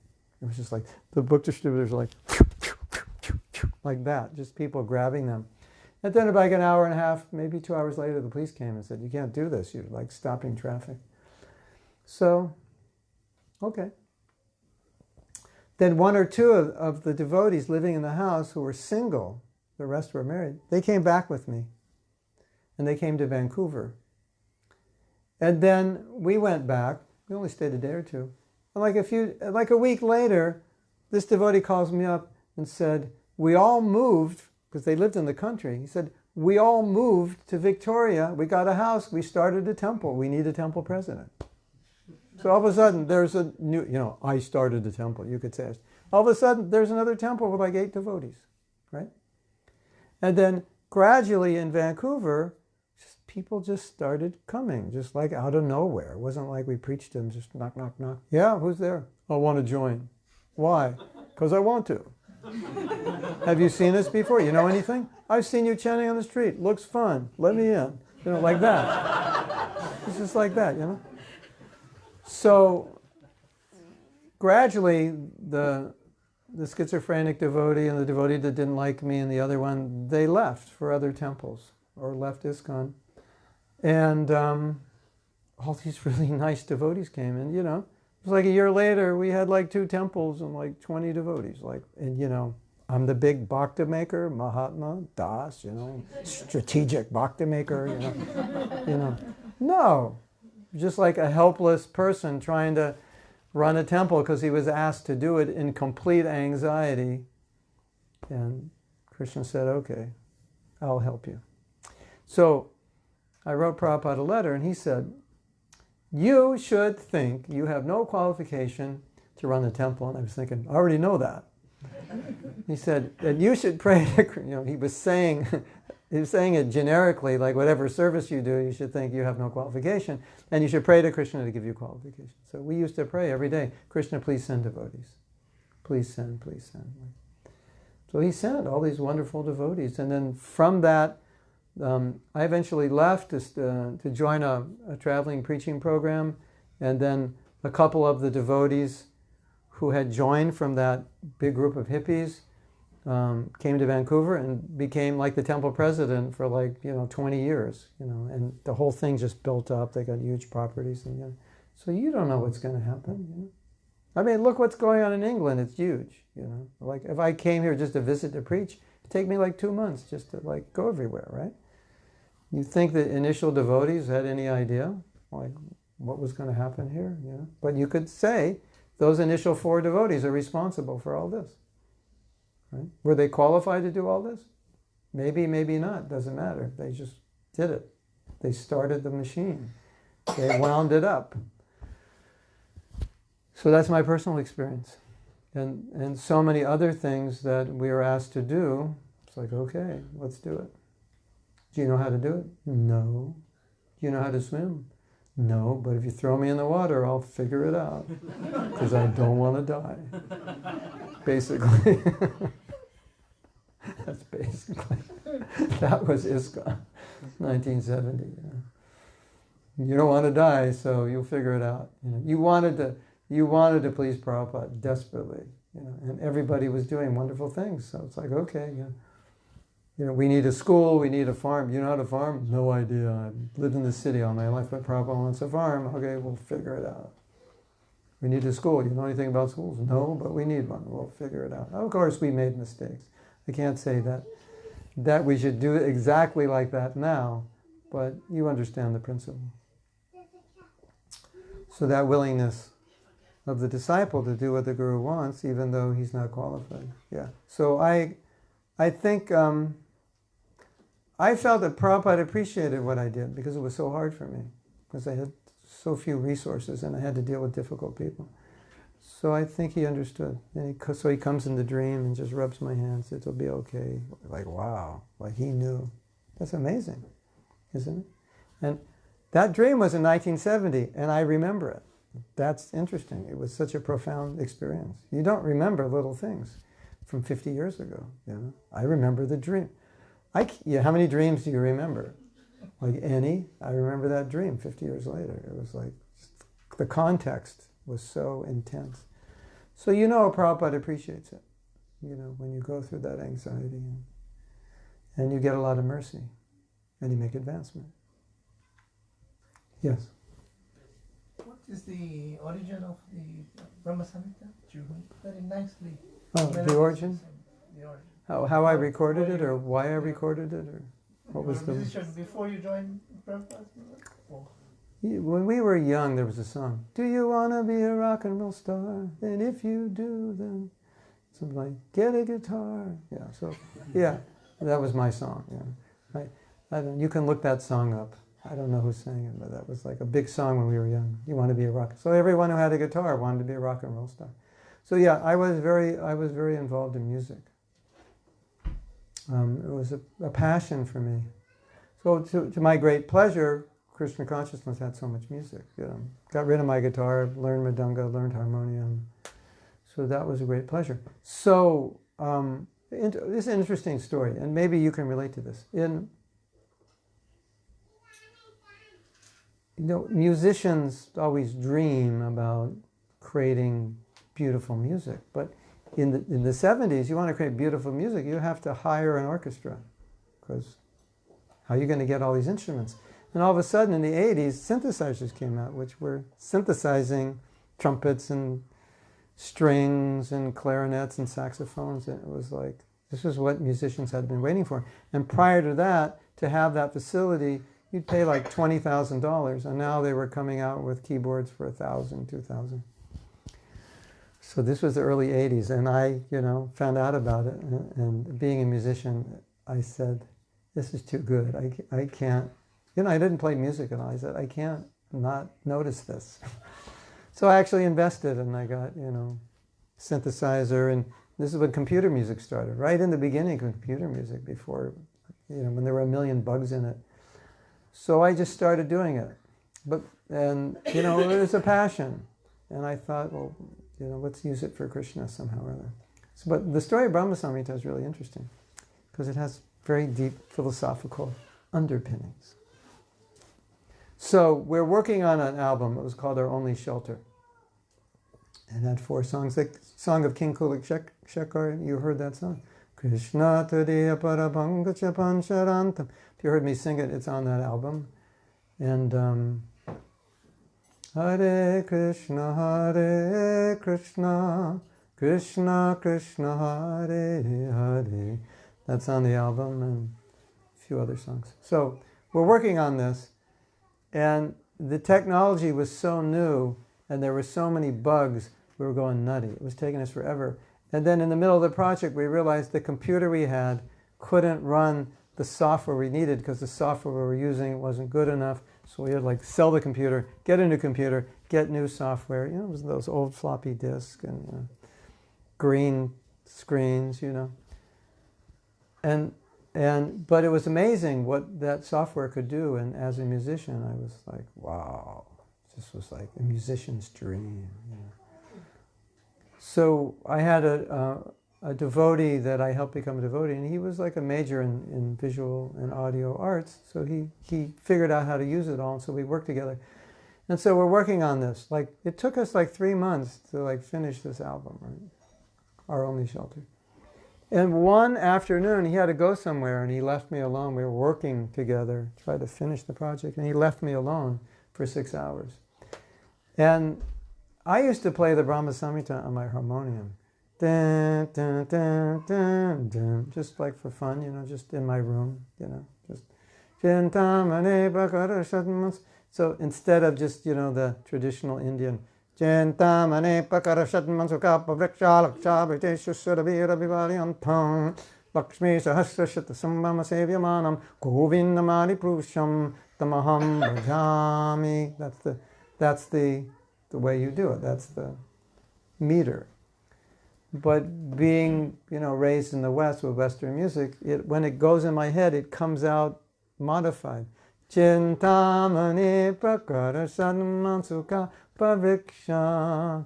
It was just like, the book distributors were like that, just people grabbing them. And then about an hour and a half, maybe 2 hours later, the police came and said, you can't do this. You're like stopping traffic. So, okay. Then one or two of the devotees living in the house who were single, the rest were married, they came back with me. And they came to Vancouver. And then we went back. We only stayed a day or two. And like a week later, this devotee calls me up and said, we all moved, because they lived in the country. He said, we all moved to Victoria. We got a house. We started a temple. We need a temple president. So all of a sudden, there's a new, I started the temple, you could say. All of a sudden, there's another temple with like 8 devotees, right? And then gradually in Vancouver, people just started coming, just like out of nowhere. It wasn't like we preached them, just knock, knock, knock. Yeah, who's there? I want to join. Why? Because I want to. Have you seen this before? You know anything? I've seen you chanting on the street. Looks fun. Let me in. Like that. It's just like that, So gradually, the schizophrenic devotee and the devotee that didn't like me and the other one, they left for other temples or left ISKCON. And all these really nice devotees came in, it was like a year later, we had like 2 temples and like 20 devotees. And I'm the big bhakti maker, Mahatma, Das, strategic bhakti maker, No, just like a helpless person trying to run a temple because he was asked to do it in complete anxiety. And Krishna said, okay, I'll help you. So I wrote Prabhupada a letter and he said, you should think you have no qualification to run the temple. And I was thinking, I already know that. He said that you should pray to, he was saying it generically, like whatever service you do, you should think you have no qualification, and you should pray to Krishna to give you qualification. So we used to pray every day, Krishna, please send devotees. Please send, please send. So he sent all these wonderful devotees, and then from that, I eventually left to join a traveling preaching program, and then a couple of the devotees who had joined from that big group of hippies came to Vancouver and became like the temple president for 20 years, and the whole thing just built up. They got huge properties, and so you don't know what's going to happen. I mean, look what's going on in England. It's huge. Like if I came here just to visit to preach, it'd take me 2 months just to go everywhere, right? You think the initial devotees had any idea what was going to happen here? But you could say those initial 4 devotees are responsible for all this. Right? Were they qualified to do all this? Maybe, maybe not. Doesn't matter. They just did it. They started the machine. They wound it up. So that's my personal experience. And so many other things that we are asked to do, it's like, okay, let's do it. Do you know how to do it? No. Do you know how to swim? No, but if you throw me in the water, I'll figure it out. Because I don't want to die. Basically. That's basically. That was ISKCON, 1970. You don't want to die, so you'll figure it out. You wanted to please Prabhupada desperately, and everybody was doing wonderful things. So it's like, okay, we need a school, we need a farm. You know how to farm? No idea. I've lived in the city all my life, but Prabhupada wants a farm. Okay, we'll figure it out. We need a school. You know anything about schools? No, but we need one. We'll figure it out. Of course, we made mistakes. I can't say that we should do it exactly like that now, but you understand the principle. So that willingness of the disciple to do what the Guru wants, even though he's not qualified. Yeah. So I think I felt that Prabhupada appreciated what I did because it was so hard for me, because I had so few resources and I had to deal with difficult people. So I think he understood. And so he comes in the dream and just rubs my hand, says, it'll be okay. Like, wow, like he knew. That's amazing, isn't it? And that dream was in 1970, and I remember it. That's interesting. It was such a profound experience. You don't remember little things from 50 years ago. I remember the dream. How many dreams do you remember? Like any? I remember that dream 50 years later. It was like, the context was so intense. So Prabhupada appreciates it. When you go through that anxiety and you get a lot of mercy and you make advancement. Yes? What is the origin of the Brahma Samhita? Very nicely. Oh, the origin? The origin. How I recorded it, or why I recorded it, or what was the... musician before you joined Prabhupada? When we were young, there was a song. Do you want to be a rock and roll star? And if you do, then something like, get a guitar. Yeah, that was my song. Yeah. I don't, you can look that song up. I don't know who sang it, but that was like a big song when we were young. You want to be a rock. So everyone who had a guitar wanted to be a rock and roll star. So yeah, I was very involved in music. It was a passion for me. So to my great pleasure, Krishna consciousness had so much music. Got rid of my guitar, learned mridanga, learned harmonium. So that was a great pleasure. So this is an interesting story, and maybe you can relate to this. Musicians always dream about creating beautiful music, but in the 70s, you want to create beautiful music, you have to hire an orchestra, because how are you going to get all these instruments? And all of a sudden, in the 80s, synthesizers came out, which were synthesizing trumpets and strings and clarinets and saxophones. And it was like, this is what musicians had been waiting for. And prior to that, to have that facility, you'd pay like $20,000. And now they were coming out with keyboards for $1,000, $2,000. So this was the early 80s. And I, found out about it. And being a musician, I said, this is too good. I can't, I didn't play music at all. I said, I can't not notice this. So I actually invested, and I got, synthesizer, and this is when computer music started, right in the beginning of computer music, before, when there were a million bugs in it. So I just started doing it. It was a passion. And I thought, well, let's use it for Krishna somehow or other. So, but the story of Brahma Samhita is really interesting, because it has very deep philosophical underpinnings. So we're working on an album. It was called Our Only Shelter. It had 4 songs. The song of King Kulik Shekar, you heard that song. Krishna Tadiya Parabhanga Chapan Sharantam. If you heard me sing it, it's on that album. And Hare Krishna, Krishna Krishna, Hare Hare. That's on the album, and a few other songs. So we're working on this. And the technology was so new, and there were so many bugs, we were going nutty. It was taking us forever. And then in the middle of the project, we realized the computer we had couldn't run the software we needed, because the software we were using wasn't good enough. So we had to sell the computer, get a new computer, get new software. It was those old floppy disks and green screens, But it was amazing what that software could do. And as a musician, I was like, wow, this was like a musician's dream. So I had a devotee that I helped become a devotee, and he was like a major in visual and audio arts. So he figured out how to use it all, and so we worked together. And so we're working on this. It took us 3 months to finish this album, right? Our Only Shelter. And one afternoon, he had to go somewhere, and he left me alone. We were working together, tried to finish the project, and he left me alone for 6 hours. And I used to play the Brahma Samhita on my harmonium. Dun, dun, dun, dun, dun, just for fun, just in my room, just. So instead of just, the traditional Indian, Chintamane pakarashat mansuka pavriksha laksha briteshu surabhira vivalyantam Lakshmi sahasrashata sambhama sevyamanam govindamani prusham tamaham bhajami. That's the way you do it. That's the meter. But being, raised in the West with Western music, when it goes in my head, it comes out modified. Chintamane pakarashat mansuka Pavriksha,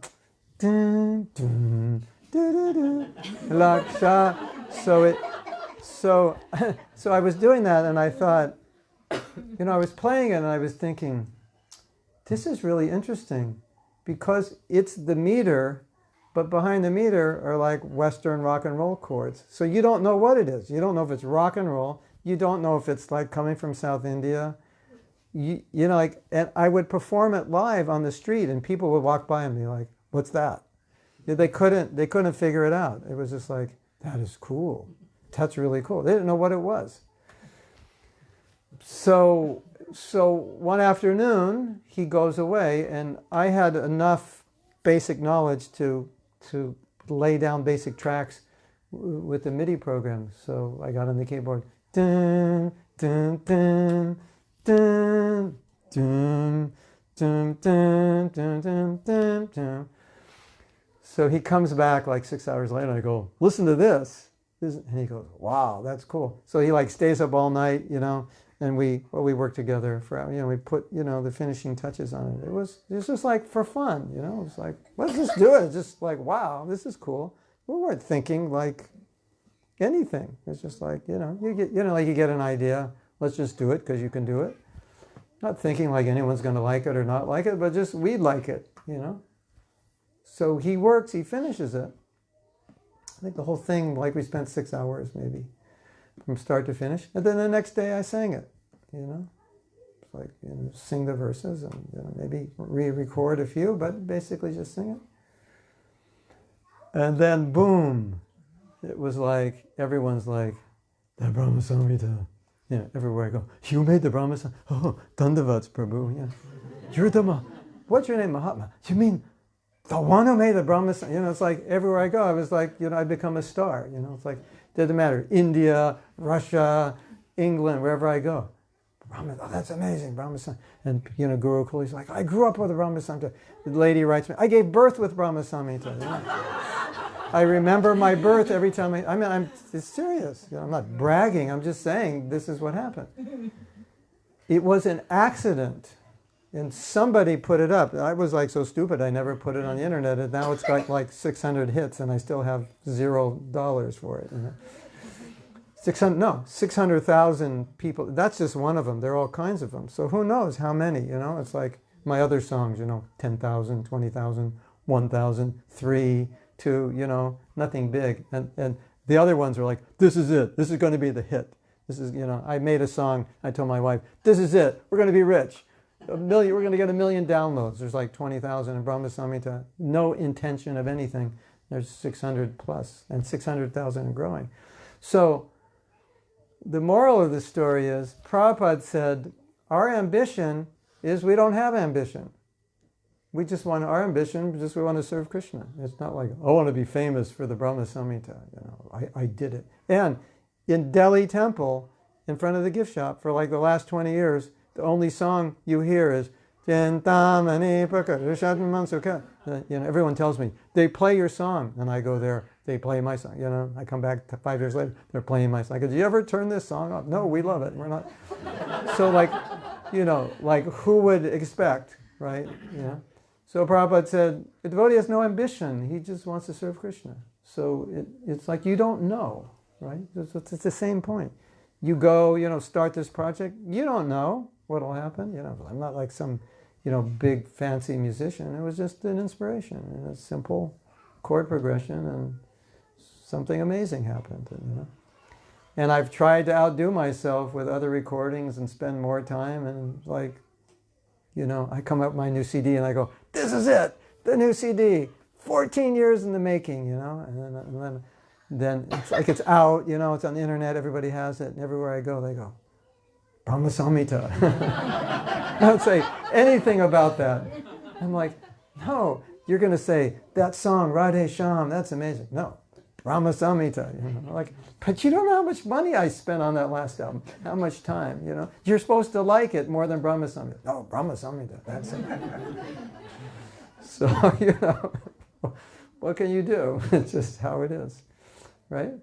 dun, dun, dun, dun, laksha. So I was doing that, and I thought, I was playing it, and I was thinking, this is really interesting, because it's the meter, but behind the meter are Western rock and roll chords. So you don't know what it is. You don't know if it's rock and roll. You don't know if it's coming from South India. And I would perform it live on the street, and people would walk by and be like, "What's that?" They couldn't figure it out. It was just like, that is cool. That's really cool. They didn't know what it was. So one afternoon he goes away, and I had enough basic knowledge to lay down basic tracks with the MIDI program. So I got on the keyboard, dun dun dun. Dun, dun, dun, dun, dun, dun, dun, dun. So he comes back 6 hours later, and I go, listen to this. And he goes, wow, that's cool. So he stays up all night, and we work together for, we put, the finishing touches on it. It was just for fun, it was let's just do it. It's just wow, this is cool. We weren't thinking anything. It's just you get, you get an idea. Let's just do it because you can do it. Not thinking anyone's going to like it or not like it, but just we'd like it, So he works, he finishes it. I think the whole thing, we spent 6 hours maybe from start to finish. And then the next day I sang it, sing the verses and maybe re-record a few, but basically just sing it. And then boom, it was like, everyone's like, the Brahma Samhita. Yeah, everywhere I go, you made the Brahma Samhita. Oh, Dandavats, Prabhu. Yeah. You're what's your name, Mahatma? You mean the one who made the Brahma Samhita? You know, it's like everywhere I go, I was like, you know, I become a star. You know, it's like, doesn't matter. India, Russia, England, wherever I go. Brahma, oh, that's amazing, Brahma Samhita. And, you know, Guru Kuli's like, I grew up with the Brahma Samhita. The lady writes me, I gave birth with Brahma Samhita. You know? I remember my birth every time it's serious. You know, I'm not bragging, I'm just saying this is what happened. It was an accident. And somebody put it up. I was like so stupid, I never put it on the internet. And now it's got like 600 hits and I still have $0 for it. You know? 600,000 people. That's just one of them. There are all kinds of them. So who knows how many, you know? It's like my other songs, you know, 10,000, 20,000, 1,000, 3, 2, you know, nothing big. And the other ones are like, this is it. This is going to be the hit. This is, you know, I made a song. I told my wife, this is it. We're going to be rich. We're going to get 1 million downloads. There's like 20,000 in Brahma Samhita. No intention of anything. There's 600 plus and 600,000 and growing. So the moral of the story is, Prabhupada said, our ambition is we don't have ambition. We just want our ambition, just we want to serve Krishna. It's not like, I want to be famous for the Brahma Samhita. You know, I did it. And in Delhi temple, in front of the gift shop, for like the last 20 years, the only song you hear is Chintamani Prakashatman. You know, everyone tells me, they play your song. And I go there, they play my song. You know, I come back 5 years later, they're playing my song. I go, do you ever turn this song off? No, we love it. We're not. So like, you know, like who would expect, right? You know? So Prabhupada said, the devotee has no ambition. He just wants to serve Krishna. So it's like you don't know, right? It's the same point. You go, you know, start this project. You don't know what'll happen. You know, I'm not like some, you know, big fancy musician. It was just an inspiration and a simple chord progression, and something amazing happened. You know, and I've tried to outdo myself with other recordings and spend more time. And like, you know, I come up with my new CD and I go, this is it, the new CD, 14 years in the making. You know, and then it's like it's out. You know, it's on the internet. Everybody has it, and everywhere I go, they go, Brahma Samhita. I don't say anything about that. I'm like, no, you're going to say, that song, Radhe Shyam, that's amazing. No, Brahma Samhita. You know, like, but you don't know how much money I spent on that last album, how much time, you know. You're supposed to like it more than Brahma Samhita. No, Brahma Samhita, that's it. So, you know, what can you do? It's just how it is, right?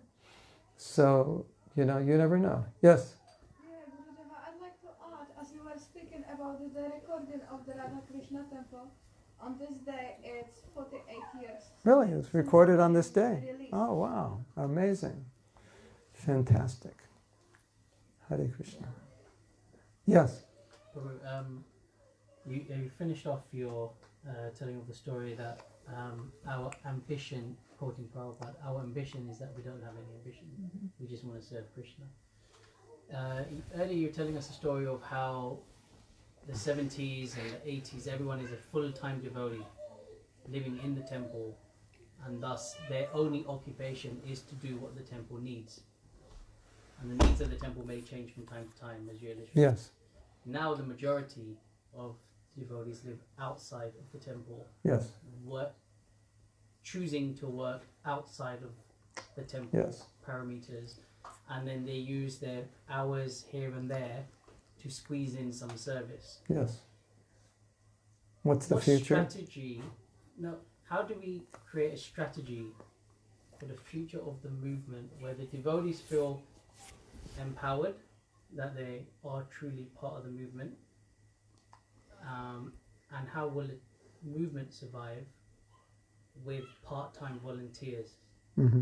So, you know, you never know. Yes? I'd like to add, as you were speaking about the recording of the Radha Krishna temple, on this day it's 48 years. Really? It's recorded on this day? Oh, wow. Amazing. Fantastic. Hare Krishna. Yes? You finished off your telling of the story that our ambition, quoting Prabhupada, our ambition is that we don't have any ambition. Mm-hmm. We just want to serve Krishna. Earlier you were telling us a story of how the 70s and the 80s, everyone is a full-time devotee living in the temple, and thus their only occupation is to do what the temple needs. And the needs of the temple may change from time to time, as you illustrated. Yes. Now the majority of devotees live outside of the temple. Yes. Choosing to work outside of the temple. Yes. Parameters, and then they use their hours here and there to squeeze in some service. Yes. What's the future? Strategy? No. How do we create a strategy for the future of the movement where the devotees feel empowered that they are truly part of the movement? And how will the movement survive with part-time volunteers? Mm-hmm.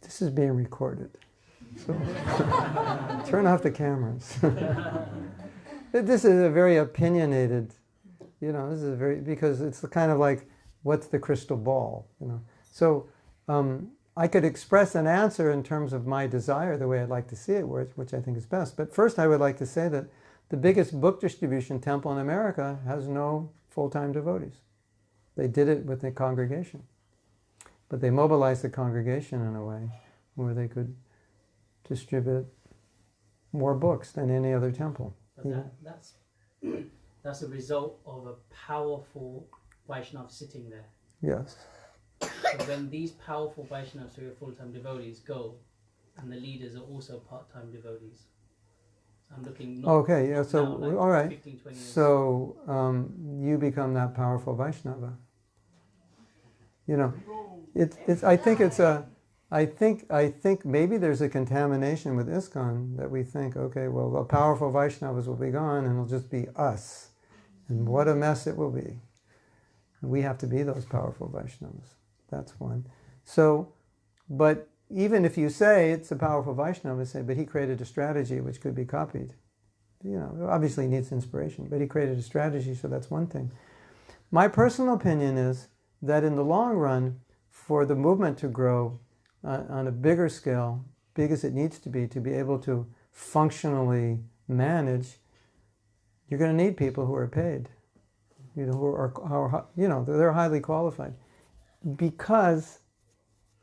This is being recorded. So turn off the cameras. This is a very opinionated, you know, this is because it's kind of like, what's the crystal ball, you know? So I could express an answer in terms of my desire, the way I'd like to see it, which I think is best. But first I would like to say that the biggest book distribution temple in America has no full-time devotees. They did it with the congregation. But they mobilized the congregation in a way where they could distribute more books than any other temple. But that's a result of a powerful Vaishnava sitting there. Yes. So when these powerful Vaishnavas who are full-time devotees go, and the leaders are also part-time devotees. So I'm looking not Okay, yeah, so, now, like all right. 15, 20 years. So you become that powerful Vaishnava. You know, I think maybe there's a contamination with ISKCON that we think, okay, well, the powerful Vaishnavas will be gone and it'll just be us. And what a mess it will be. We have to be those powerful Vaishnavas. That's one. So, but even if you say it's a powerful Vaishnava, say, but he created a strategy which could be copied. You know, obviously needs inspiration, but he created a strategy, so that's one thing. My personal opinion is that in the long run, for the movement to grow on a bigger scale, big as it needs to be able to functionally manage, you're going to need people who are paid, you know, who are you know, they're highly qualified. Because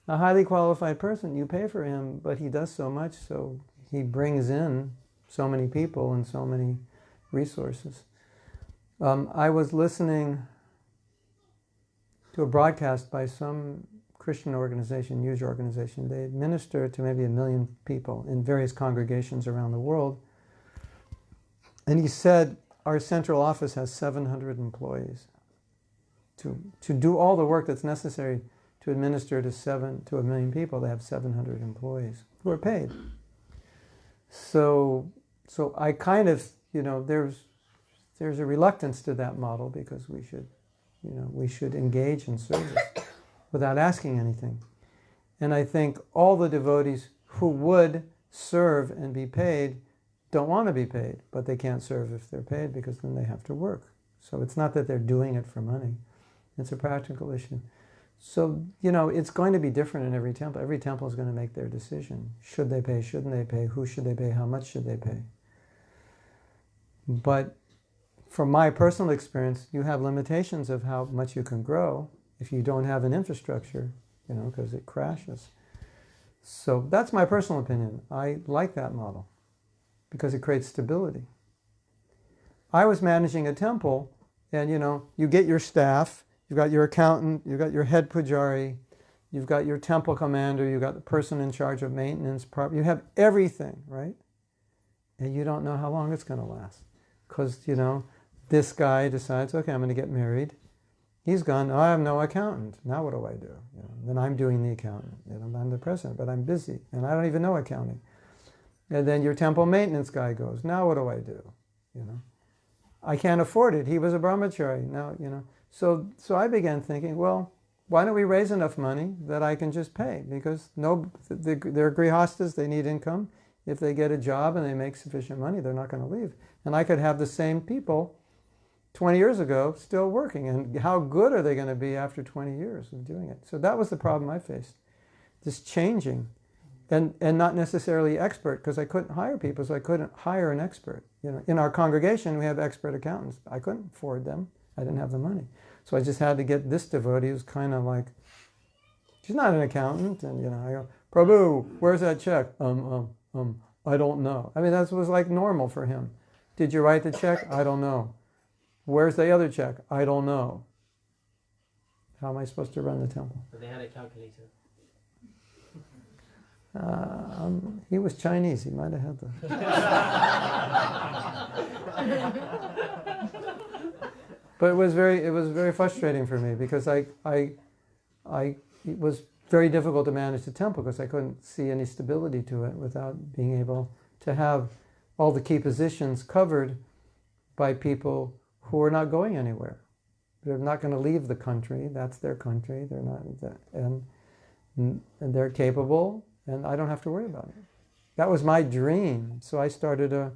a highly qualified person, you pay for him, but he does so much, so he brings in so many people and so many resources. I was listening to a broadcast by some Christian organization, huge organization. They administer to maybe 1 million people in various congregations around the world. And he said, our central office has 700 employees. To do all the work that's necessary to administer to 1 million people, they have 700 employees who are paid. So I kind of, you know, there's a reluctance to that model because we should engage in service without asking anything. And I think all the devotees who would serve and be paid don't want to be paid, but they can't serve if they're paid because then they have to work. So it's not that they're doing it for money. It's a practical issue. So, you know, it's going to be different in every temple. Every temple is going to make their decision. Should they pay? Shouldn't they pay? Who should they pay? How much should they pay? But from my personal experience, you have limitations of how much you can grow if you don't have an infrastructure, you know, because it crashes. So that's my personal opinion. I like that model because it creates stability. I was managing a temple, and, you know, you get your staff, you've got your accountant, you've got your head pujari, you've got your temple commander, you've got the person in charge of maintenance, you have everything, right? And you don't know how long it's going to last. Because, you know, this guy decides, okay, I'm going to get married. He's gone, oh, I have no accountant. Now what do I do? You know, then I'm doing the accountant. You know, I'm the president, but I'm busy, and I don't even know accounting. And then your temple maintenance guy goes, now what do I do? You know, I can't afford it. He was a brahmachari. Now, you know. So I began thinking, well, why don't we raise enough money that I can just pay? Because they're grihastas, they need income. If they get a job and they make sufficient money, they're not going to leave. And I could have the same people 20 years ago still working. And how good are they going to be after 20 years of doing it? So that was the problem I faced, this changing. And not necessarily expert, because I couldn't hire people, so I couldn't hire an expert. You know, in our congregation, we have expert accountants. I couldn't afford them. I didn't have the money. So I just had to get this devotee who's kind of like, she's not an accountant. And, you know, I go, Prabhu, where's that check? I don't know. I mean, that was like normal for him. Did you write the check? I don't know. Where's the other check? I don't know. How am I supposed to run the temple? But they had a calculator. He was Chinese. He might have had that. But it was very frustrating for me because it was very difficult to manage the temple because I couldn't see any stability to it without being able to have all the key positions covered by people who are not going anywhere. They're not going to leave the country. That's their country. They're not, and they're capable, and I don't have to worry about it. That was my dream. So I started a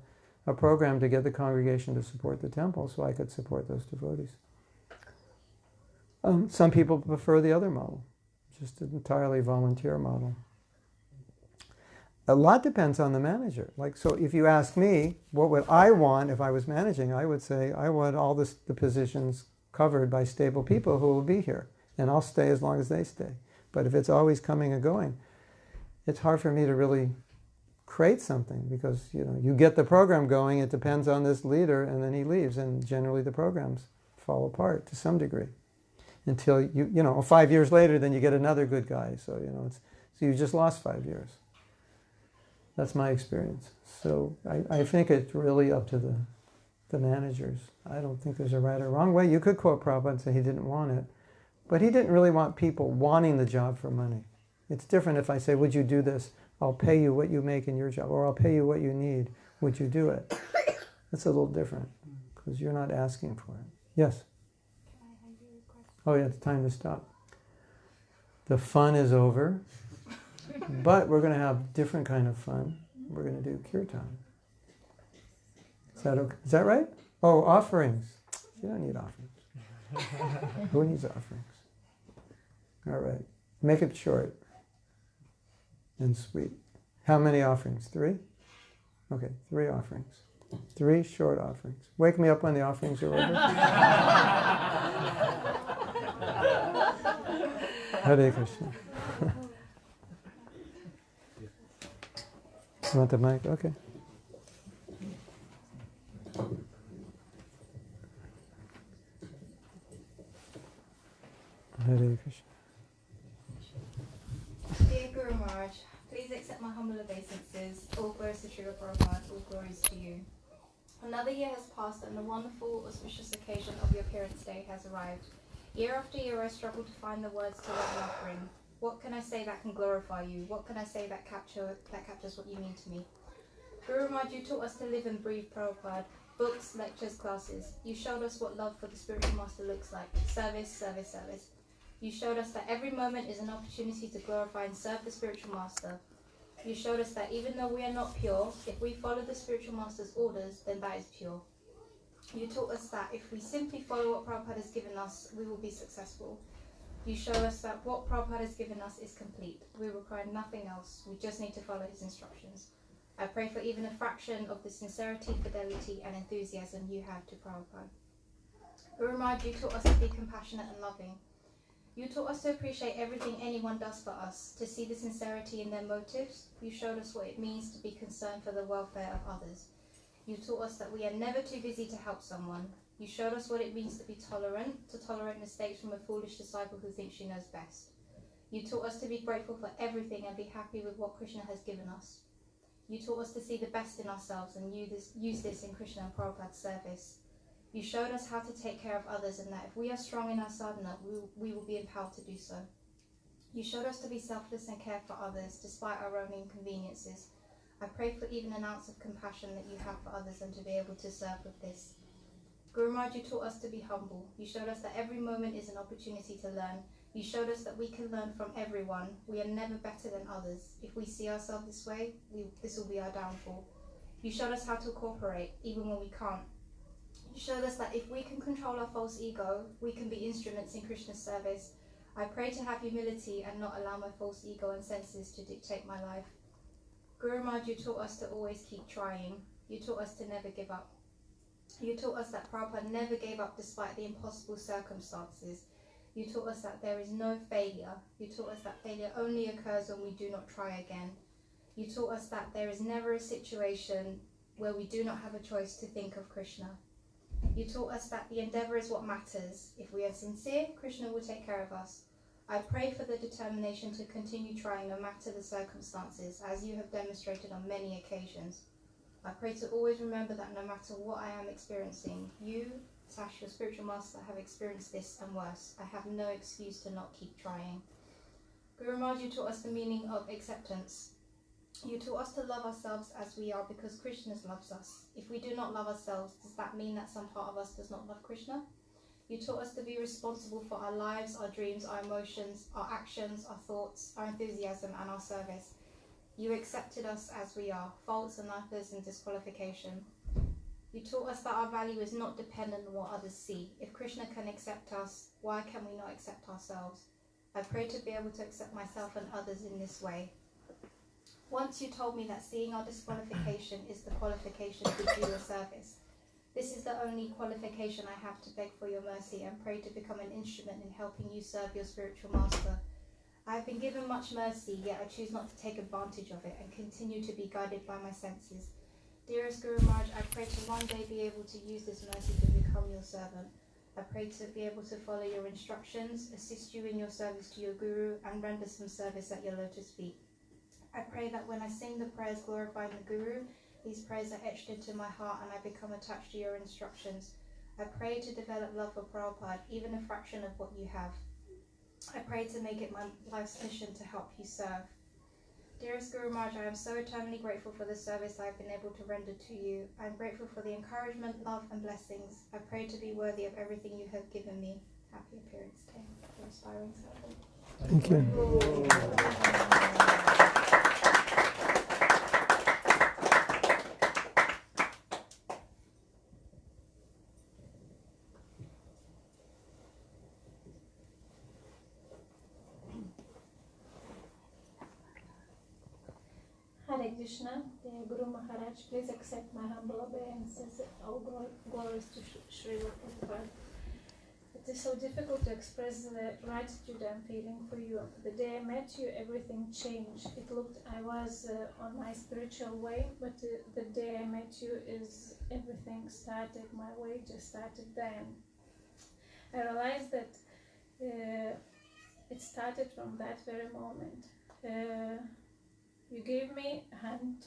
program to get the congregation to support the temple so I could support those devotees. Some people prefer the other model, just an entirely volunteer model. A lot depends on the manager. Like, so if you ask me, what would I want if I was managing, I would say I want all the positions covered by stable people who will be here. And I'll stay as long as they stay. But if it's always coming and going, it's hard for me to really create something, because you get the program going, it depends on this leader, and then he leaves, and generally the programs fall apart to some degree until 5 years later, then you get another good guy. So so you just lost 5 years. That's my experience. So I think it's really up to the managers. I don't think there's a right or wrong way. You could quote Prabhupada and say he didn't want it, but he didn't really want people wanting the job for money. It's different if I say, would you do this? I'll pay you what you make in your job, or I'll pay you what you need. Would you do it? That's a little different, because you're not asking for it. Yes? Can I have your request? Oh yeah, it's time to stop. The fun is over, but we're going to have different kind of fun. We're going to do kirtan. Is that okay? Is that right? Oh, offerings. You don't need offerings. Who needs offerings? All right. Make it short and sweet. How many offerings? 3? Okay, 3 offerings. 3 short offerings. Wake me up when the offerings are over. Hare Krishna. You want the mic? Okay. Hare Krishna. Dear Guru Maharaj, please accept my humble obeisances. All glories to Srila Prabhupada, all glories to you. Another year has passed and the wonderful, auspicious occasion of your appearance day has arrived. Year after year I struggle to find the words to write an offering. What can I say that can glorify you? What can I say that captures what you mean to me? Guru Maharaj, you taught us to live and breathe Prabhupada. Books, lectures, classes. You showed us what love for the spiritual master looks like. Service, service, service. You showed us that every moment is an opportunity to glorify and serve the spiritual master. You showed us that even though we are not pure, if we follow the spiritual master's orders, then that is pure. You taught us that if we simply follow what Prabhupada has given us, we will be successful. You show us that what Prabhupada has given us is complete. We require nothing else. We just need to follow his instructions. I pray for even a fraction of the sincerity, fidelity, and enthusiasm you have to Prabhupada. Guru Maharaj, you taught us to be compassionate and loving. You taught us to appreciate everything anyone does for us, to see the sincerity in their motives. You showed us what it means to be concerned for the welfare of others. You taught us that we are never too busy to help someone. You showed us what it means to be tolerant, to tolerate mistakes from a foolish disciple who thinks she knows best. You taught us to be grateful for everything and be happy with what Krishna has given us. You taught us to see the best in ourselves and use this in Krishna and Prabhupada's service. You showed us how to take care of others, and that if we are strong in our sadhana, we will be empowered to do so. You showed us to be selfless and care for others, despite our own inconveniences. I pray for even an ounce of compassion that you have for others and to be able to serve with this. Guru Maharaj, you taught us to be humble. You showed us that every moment is an opportunity to learn. You showed us that we can learn from everyone. We are never better than others. If we see ourselves this way, this will be our downfall. You showed us how to cooperate, even when we can't. You showed us that if we can control our false ego, we can be instruments in Krishna's service. I pray to have humility and not allow my false ego and senses to dictate my life. Guru Maharaj, you taught us to always keep trying. You taught us to never give up. You taught us that Prabhupada never gave up despite the impossible circumstances. You taught us that there is no failure. You taught us that failure only occurs when we do not try again. You taught us that there is never a situation where we do not have a choice to think of Krishna. You taught us that the endeavour is what matters. If we are sincere, Krishna will take care of us. I pray for the determination to continue trying no matter the circumstances, as you have demonstrated on many occasions. I pray to always remember that no matter what I am experiencing, you, / your spiritual master, have experienced this and worse. I have no excuse to not keep trying. Guru Maharaj, you taught us the meaning of acceptance. You taught us to love ourselves as we are because Krishna loves us. If we do not love ourselves, does that mean that some part of us does not love Krishna? You taught us to be responsible for our lives, our dreams, our emotions, our actions, our thoughts, our enthusiasm, and our service. You accepted us as we are, faults, anathas, and disqualification. You taught us that our value is not dependent on what others see. If Krishna can accept us, why can we not accept ourselves? I pray to be able to accept myself and others in this way. Once you told me that seeing our disqualification is the qualification to do your service. This is the only qualification I have to beg for your mercy and pray to become an instrument in helping you serve your spiritual master. I have been given much mercy, yet I choose not to take advantage of it and continue to be guided by my senses. Dearest Guru Maharaj, I pray to one day be able to use this mercy to become your servant. I pray to be able to follow your instructions, assist you in your service to your Guru, and render some service at your lotus feet. I pray that when I sing the prayers glorifying the Guru, these prayers are etched into my heart and I become attached to your instructions. I pray to develop love for Prabhupada, even a fraction of what you have. I pray to make it my life's mission to help you serve. Dearest Guru Maharaj, I am so eternally grateful for the service I have been able to render to you. I am grateful for the encouragement, love and blessings. I pray to be worthy of everything you have given me. Happy Appearance Day for Aspiring Servant. Thank you. Hare Krishna, dear Guru Maharaj, please accept my humble obeisances. All glories to Srila Prabhupada. It is so difficult to express the gratitude I'm feeling for you. The day I met you, everything changed. It looked I was on my spiritual way, but the day I met you is everything started. My way just started then. I realized that it started from that very moment. You gave me a hand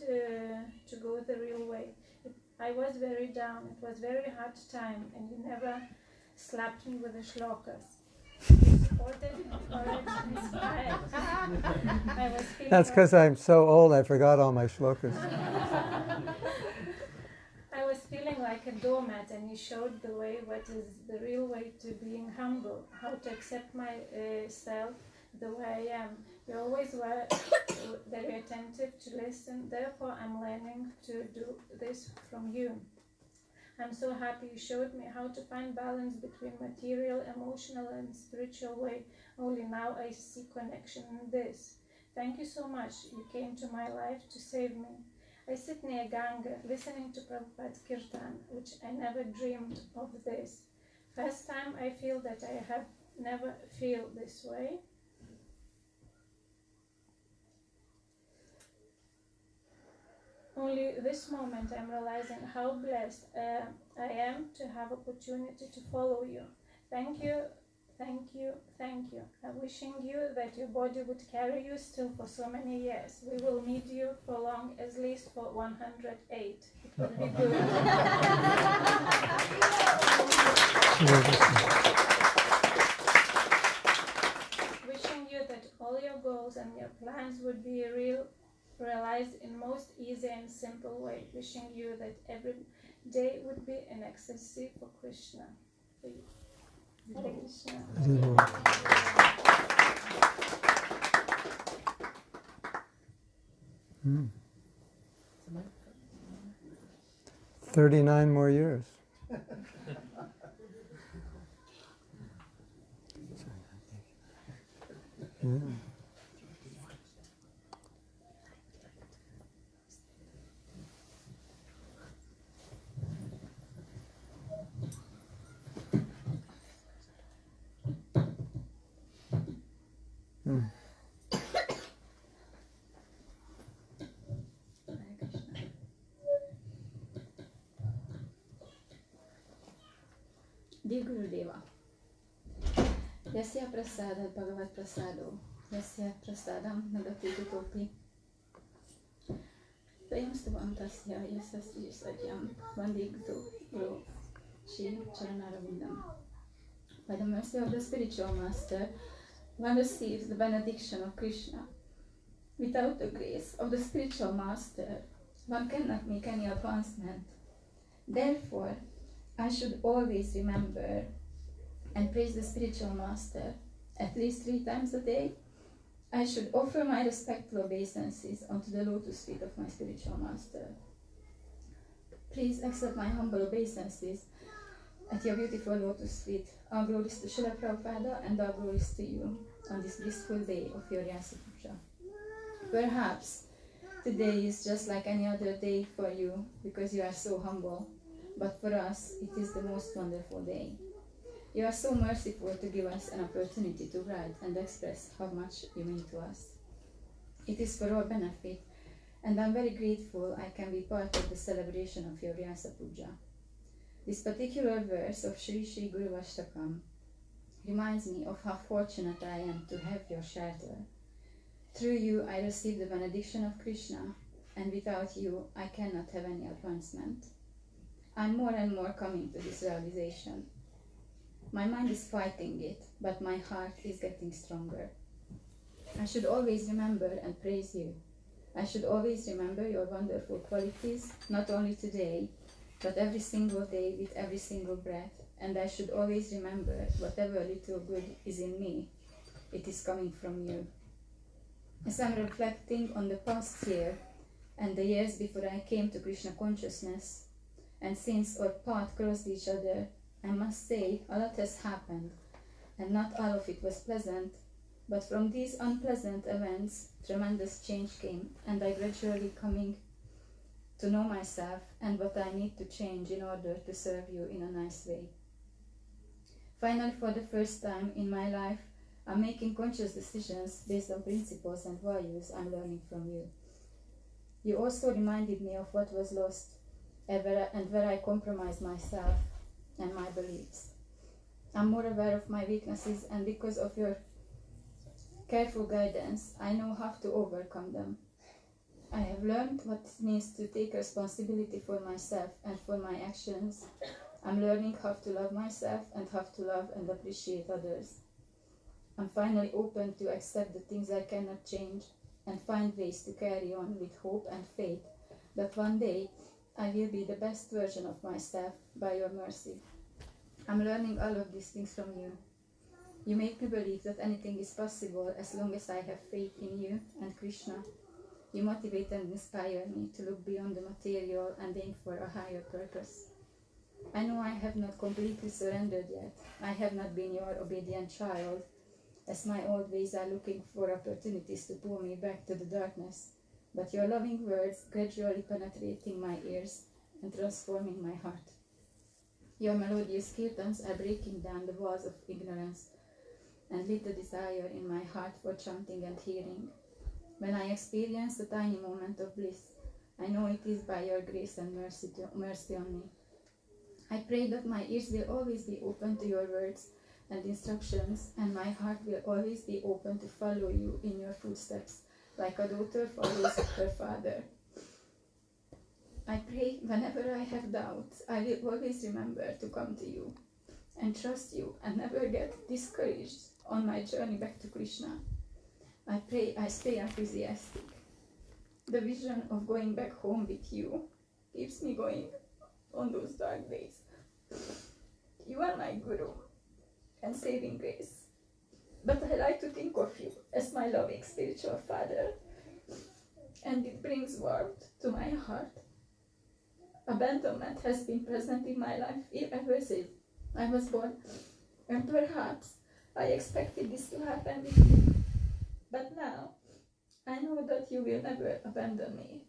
to go the real way. I was very down. It was very hard time, and you never slapped me with the shlokas. You supported, encouraged, inspired. I was feeling That's because I'm so old I forgot all my shlokas. I was feeling like a doormat, and you showed the way, what is the real way to being humble, how to accept myself the way I am. You always were very attentive to listen, therefore I'm learning to do this from you. I'm so happy you showed me how to find balance between material, emotional and spiritual way. Only now I see connection in this. Thank you so much. You came to my life to save me. I sit near Ganga listening to Prabhupada's kirtan, which I never dreamed of this. First time I feel that I have never feel this way. Only this moment I'm realizing how blessed I am to have opportunity to follow you. Thank you, thank you, thank you. I'm wishing you that your body would carry you still for so many years. We will need you for long, at least for 108. It will be good. Wishing you that all your goals and your plans would be realized in most easy and simple way. Wishing you that every day would be an ecstasy for Krishna. For you. Hare Krishna. 39 more years. Yeah. Dear Gurudeva, Yasya Prasadat Bhagavat Prasado, Yasya Prasadam Nagati Dutopi, Prayamstavam Tasya Yasasya Sadyam Vandigdu Guru Shri Charanarvindam. By the mercy of the spiritual master, one receives the benediction of Krishna. Without the grace of the spiritual master, one cannot make any advancement. Therefore, I should always remember and praise the spiritual master at least 3 times a day. I should offer my respectful obeisances onto the lotus feet of my spiritual master. Please accept my humble obeisances at your beautiful lotus feet. All glories to Srila Prabhupada and all glories to you on this blissful day of your Vyasa-puja. Perhaps today is just like any other day for you because you are so humble. but for us it is the most wonderful day. You are so merciful to give us an opportunity to write and express how much you mean to us. It is for our benefit, and I'm very grateful I can be part of the celebration of your Vyasa-puja. This particular verse of Sri Sri Guru Ashtakam reminds me of how fortunate I am to have your shelter. Through you I receive the benediction of Krishna, and without you I cannot have any advancement. I'm more and more coming to this realization. My mind is fighting it, but my heart is getting stronger. I should always remember and praise you. I should always remember your wonderful qualities, not only today, but every single day with every single breath. And I should always remember whatever little good is in me, it is coming from you. As I'm reflecting on the past year and the years before I came to Krishna consciousness, and since our paths crossed each other, I must say a lot has happened, and not all of it was pleasant, but from these unpleasant events, tremendous change came, and I gradually coming to know myself and what I need to change in order to serve you in a nice way. Finally, for the first time in my life, I'm making conscious decisions based on principles and values I'm learning from you. You also reminded me of what was lost and where I compromised myself and my beliefs. I'm more aware of my weaknesses, and because of your careful guidance, I know how to overcome them. I have learned what it means to take responsibility for myself and for my actions. I'm learning how to love myself and how to love and appreciate others. I'm finally open to accept the things I cannot change and find ways to carry on with hope and faith that one day I will be the best version of myself by your mercy. I'm learning all of these things from you. You make me believe that anything is possible as long as I have faith in you and Krishna. You motivate and inspire me to look beyond the material and aim for a higher purpose. I know I have not completely surrendered yet. I have not been your obedient child, as my old ways are looking for opportunities to pull me back to the darkness. But your loving words gradually penetrating my ears and transforming my heart. Your melodious kirtans are breaking down the walls of ignorance and lit the desire in my heart for chanting and hearing. When I experience a tiny moment of bliss, I know it is by your grace and mercy on me. I pray that my ears will always be open to your words and instructions, and my heart will always be open to follow you in your footsteps, like a daughter follows her father. I pray whenever I have doubts, I will always remember to come to you and trust you and never get discouraged on my journey back to Krishna. I pray I stay enthusiastic. The vision of going back home with you keeps me going on those dark days. You are my guru and saving grace, but I like to think of you as my loving spiritual father, and it brings warmth to my heart. Abandonment has been present in my life ever since I was born, and perhaps I expected this to happen with you. But now, I know that you will never abandon me.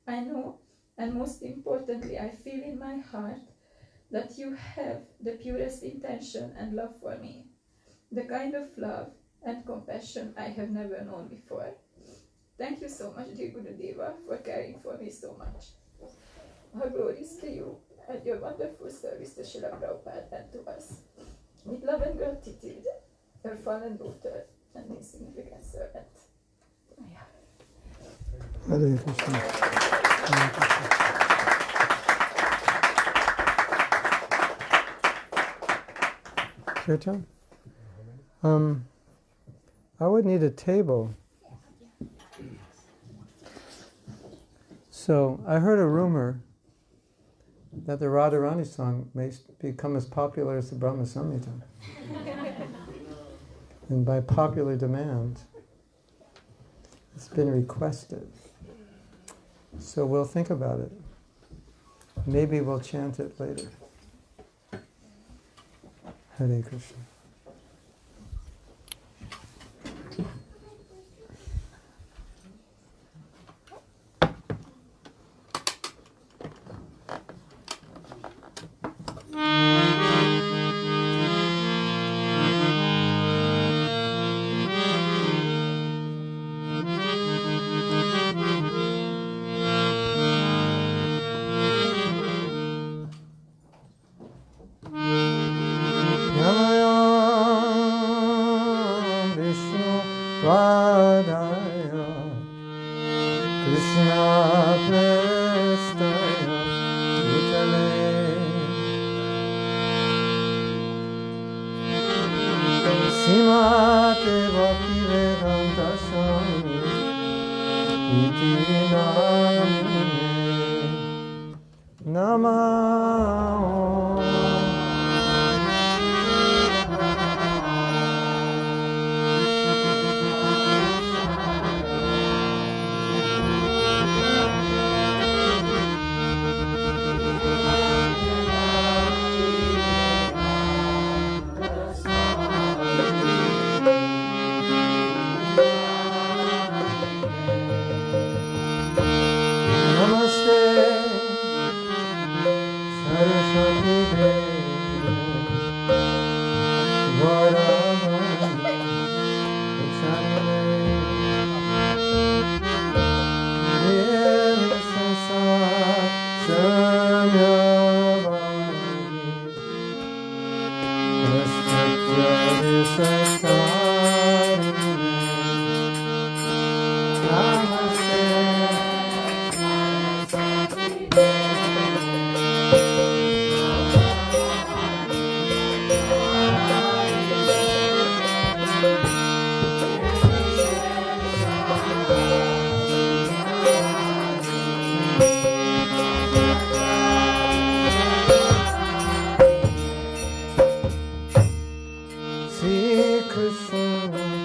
I know, and most importantly, I feel in my heart that you have the purest intention and love for me, the kind of love and compassion I have never known before. Thank you so much, dear Gurudeva, for caring for me so much. All glories to you and your wonderful service to Srila Prabhupada and to us. With love and gratitude, your fallen daughter and insignificant servant. Hare Krishna. Hare Krishna. Kirtan? I would need a table. So I heard a rumor that the Radharani song may become as popular as the Brahma Samhita. And by popular demand, it's been requested. So we'll think about it. Maybe we'll chant it later. Hare Krishna. Radhaya Krishna Prestaya Bhutale Simate Bhaktivedanta Swami Iti Namune Namah. Namaste Saraswati Devi Varahamani Pracharine Devi Sasa Samyavani Prastya Visatarine Namaste Sri Krishna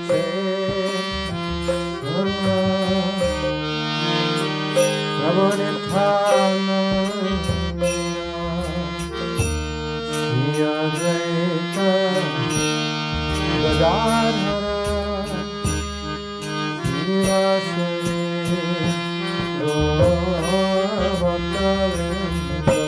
Chaitanya Prabhu Nityananda Sri Advaita Gadadhara Sri Vasudeva Gaura Bhaktavrinda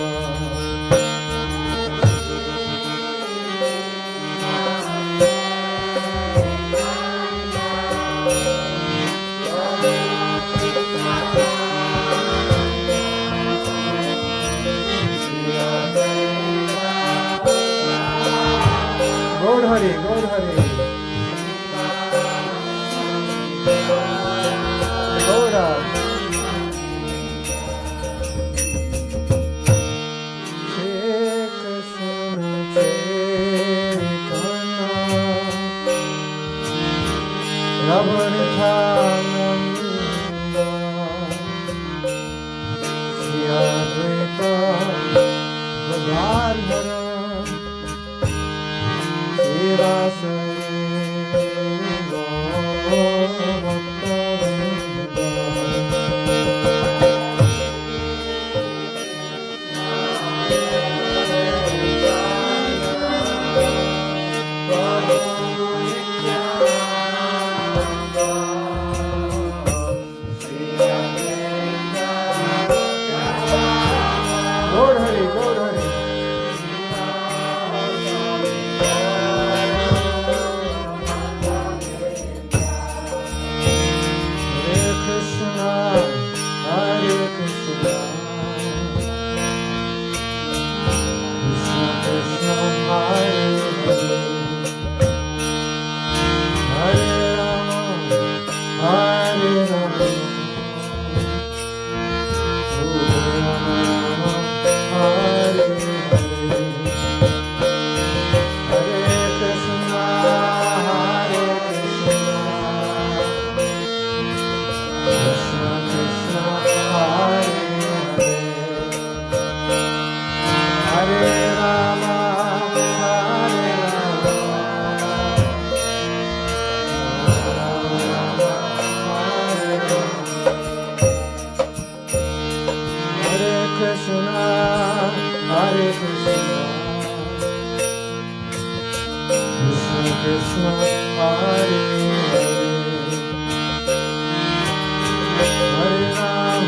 Gaur Hari, Gaur Hari. Gaura. Shri Krishna Chaitanya Prabhu Nityananda Sri Advaita Gadadhara Gaur Hari, Gaur Hari. Hare Krishna, Hare Krishna, Krishna Krishna, Hare Hare, Hare Rama, Hare Rama, Rama Rama, Hare Hare, Hare Krishna, Hare Krishna. Krishna Krishna Hare Hare Hare Rama Hare Rama Rama Rama Hare Hare Krishna Hare Krishna Krishna Krishna Hare Hare Hare Ram,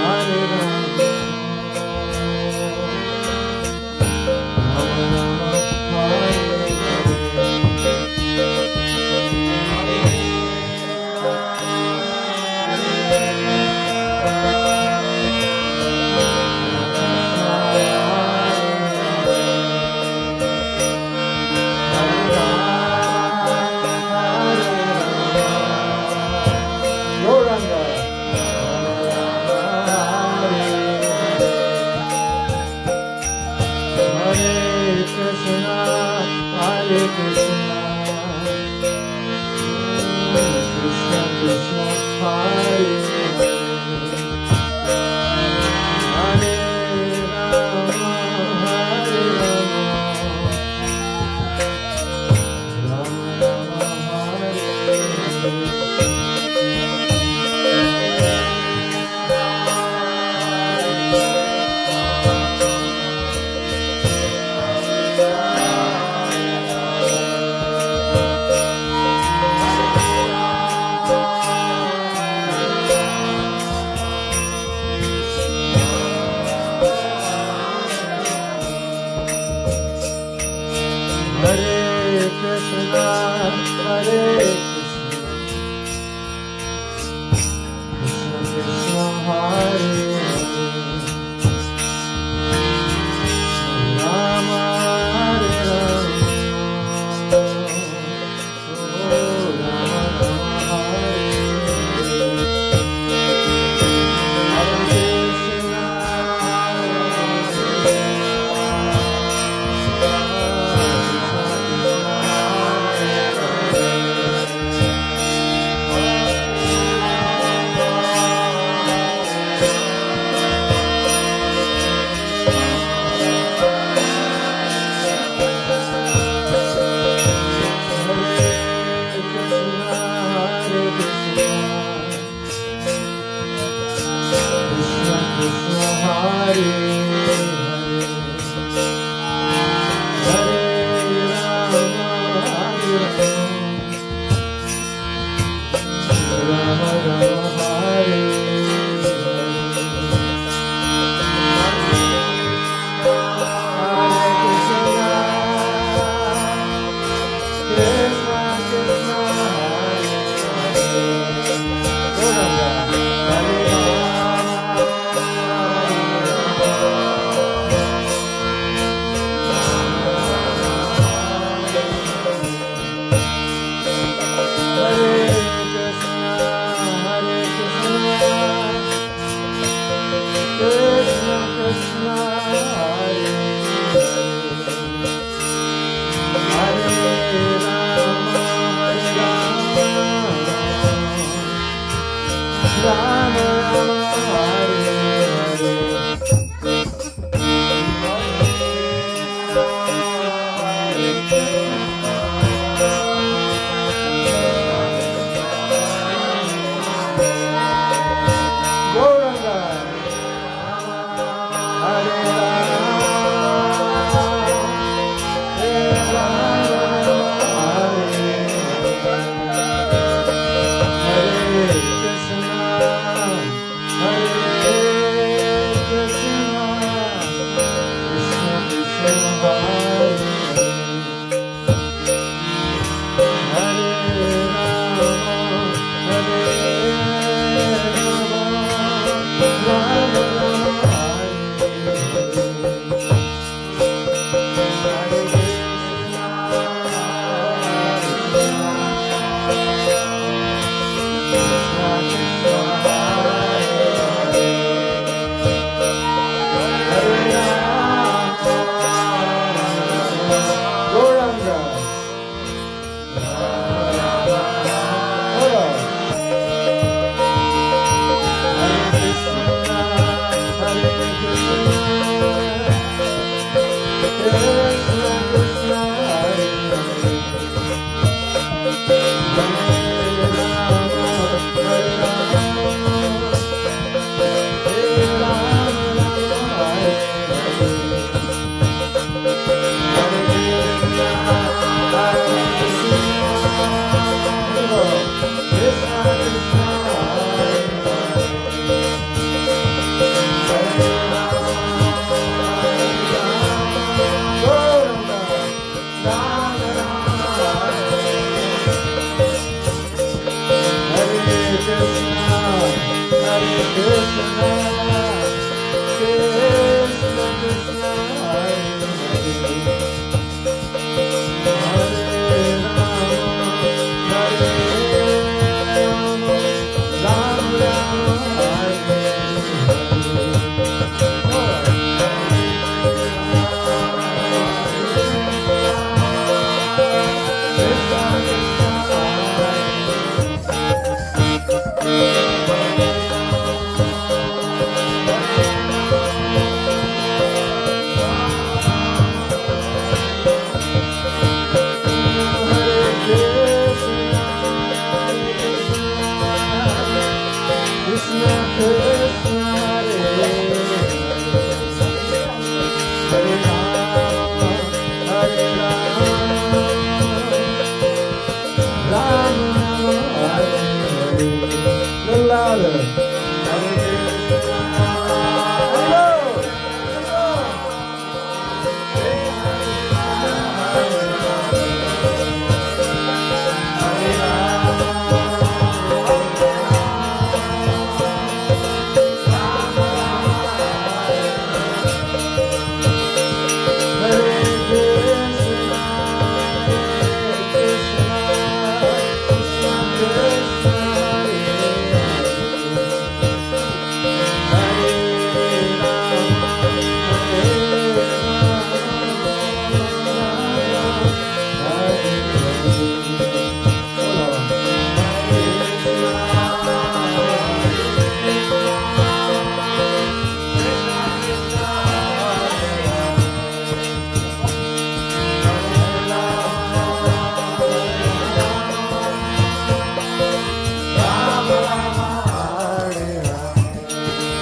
Hare Ram, Rama Rama, Hare Hare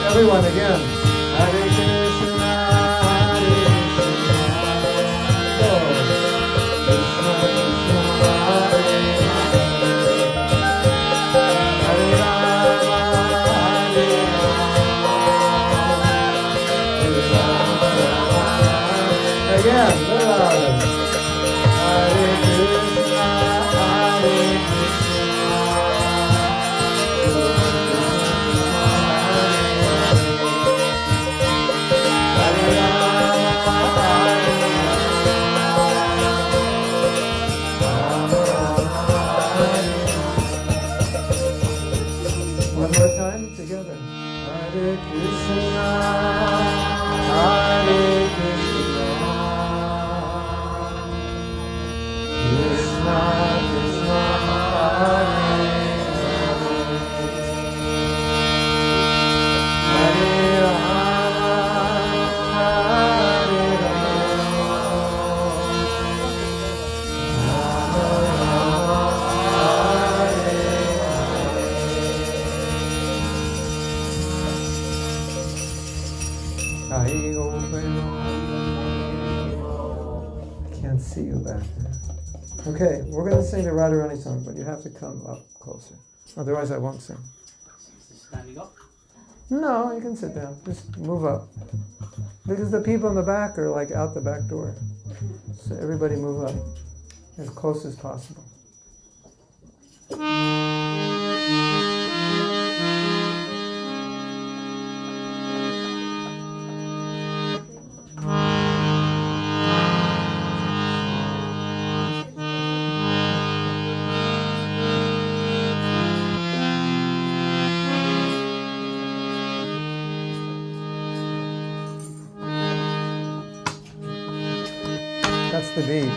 Everyone again. Hare Krishna, Hare Krishna, Krishna Krishna, Hare Hare, Hare Rama, Hare Rama, again, a little louder. Hare Krishna, Hare one more time together. Hare Krishna, Hare Krishna, Krishna Krishna, Hare Hare, Hare Rama, Hare I can't see you back there. Okay, we're going to sing the Radharani song, but you have to come up closer. Otherwise, I won't sing. Standing up. No, you can sit down. Just move up. Because the people in the back are like out the back door. So everybody move up as close as possible. That's the beat.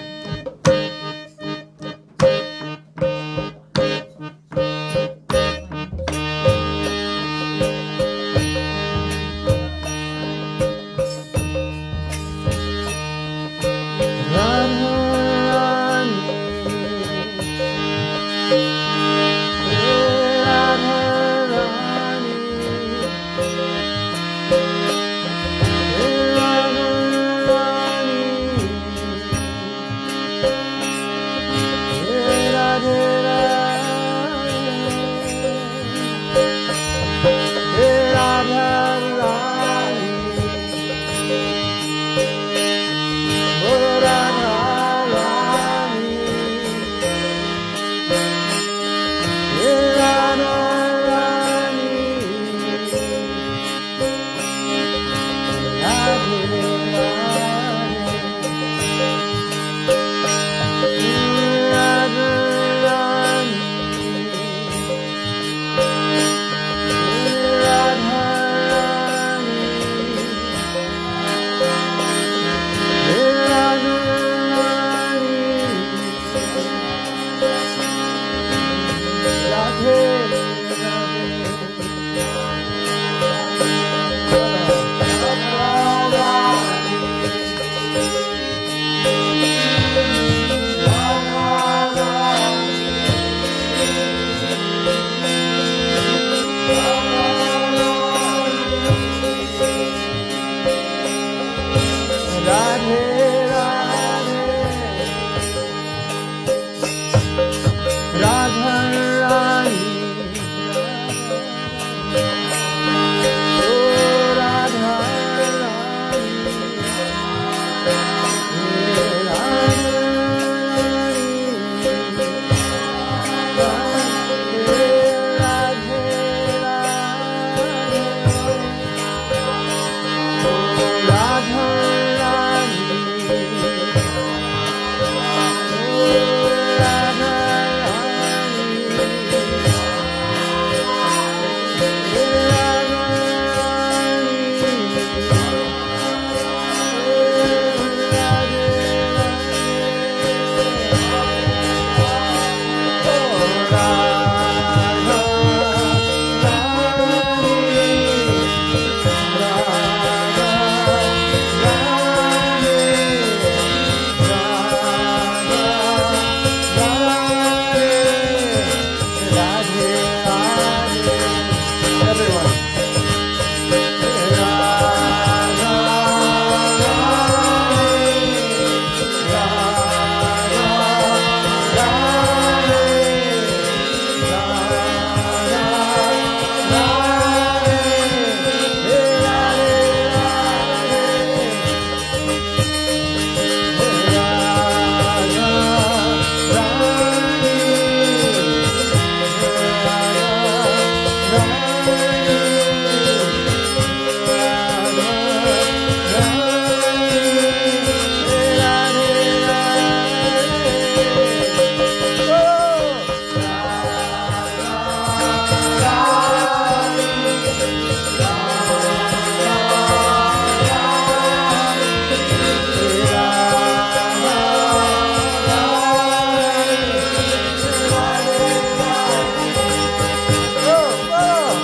Oh, oh.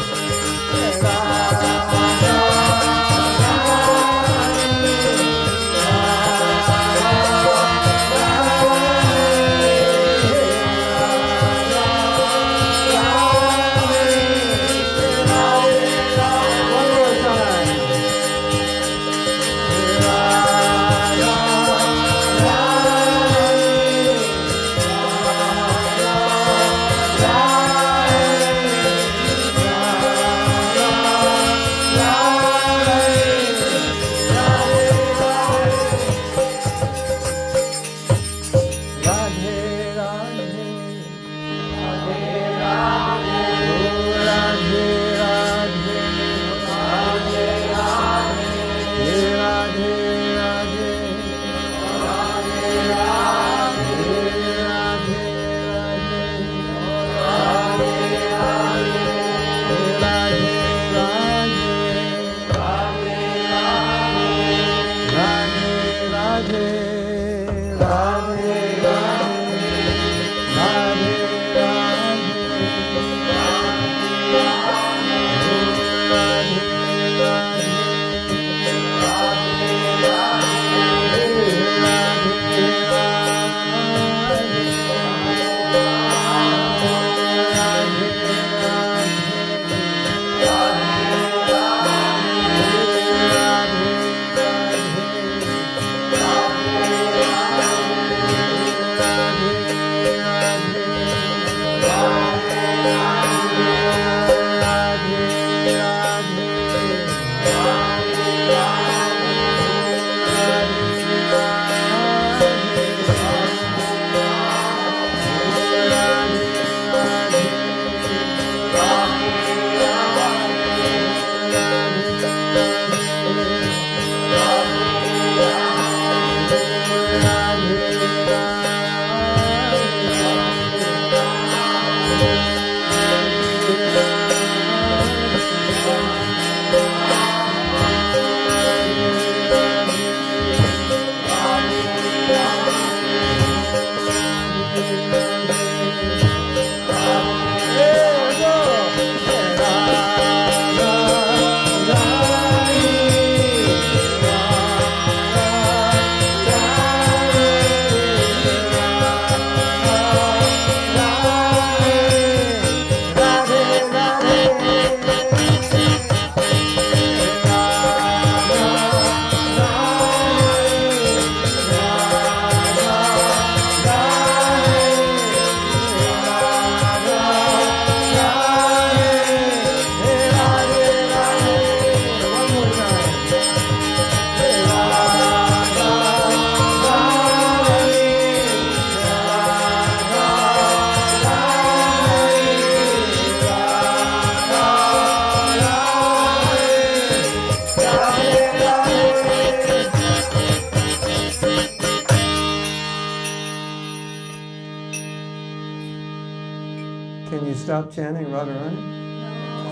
stop chanting Radharani?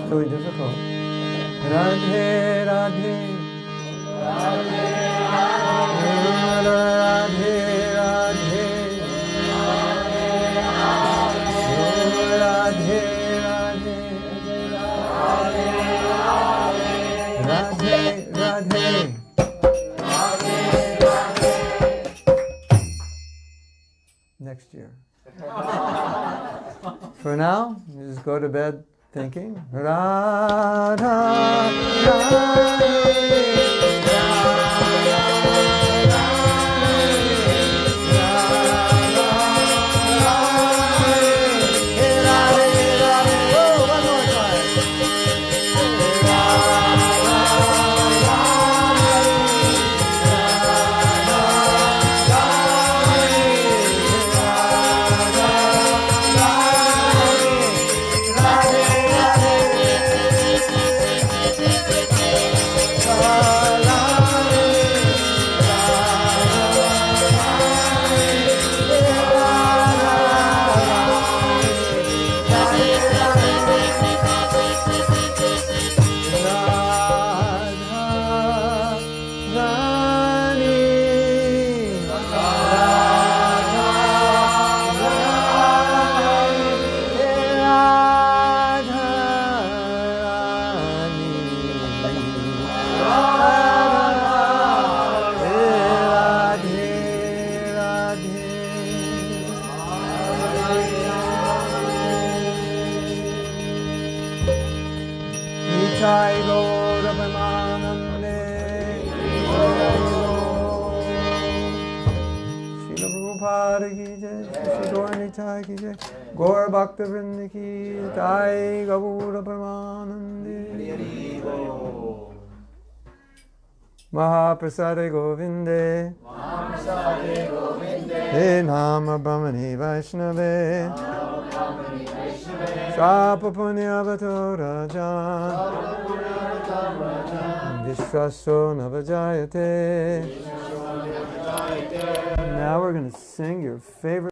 It's really difficult. Radhe, Radhe. Radhe, Radhe. Radhe, Radhe. Next year. For now, you just go to bed thinking Radha, Nitai Gaura Premanande. Srila Prabhupada ki jai, Shri Gaura Nitai ki jai, Gaura Bhakta Vrinda ki Nitai Gaura Premanande. Mahaprasade Govinde, He Nama Brahmani Vaishnave, Sapa Punyavato Rajan, Vishwaso Navajayate. Now we're going to sing your favorite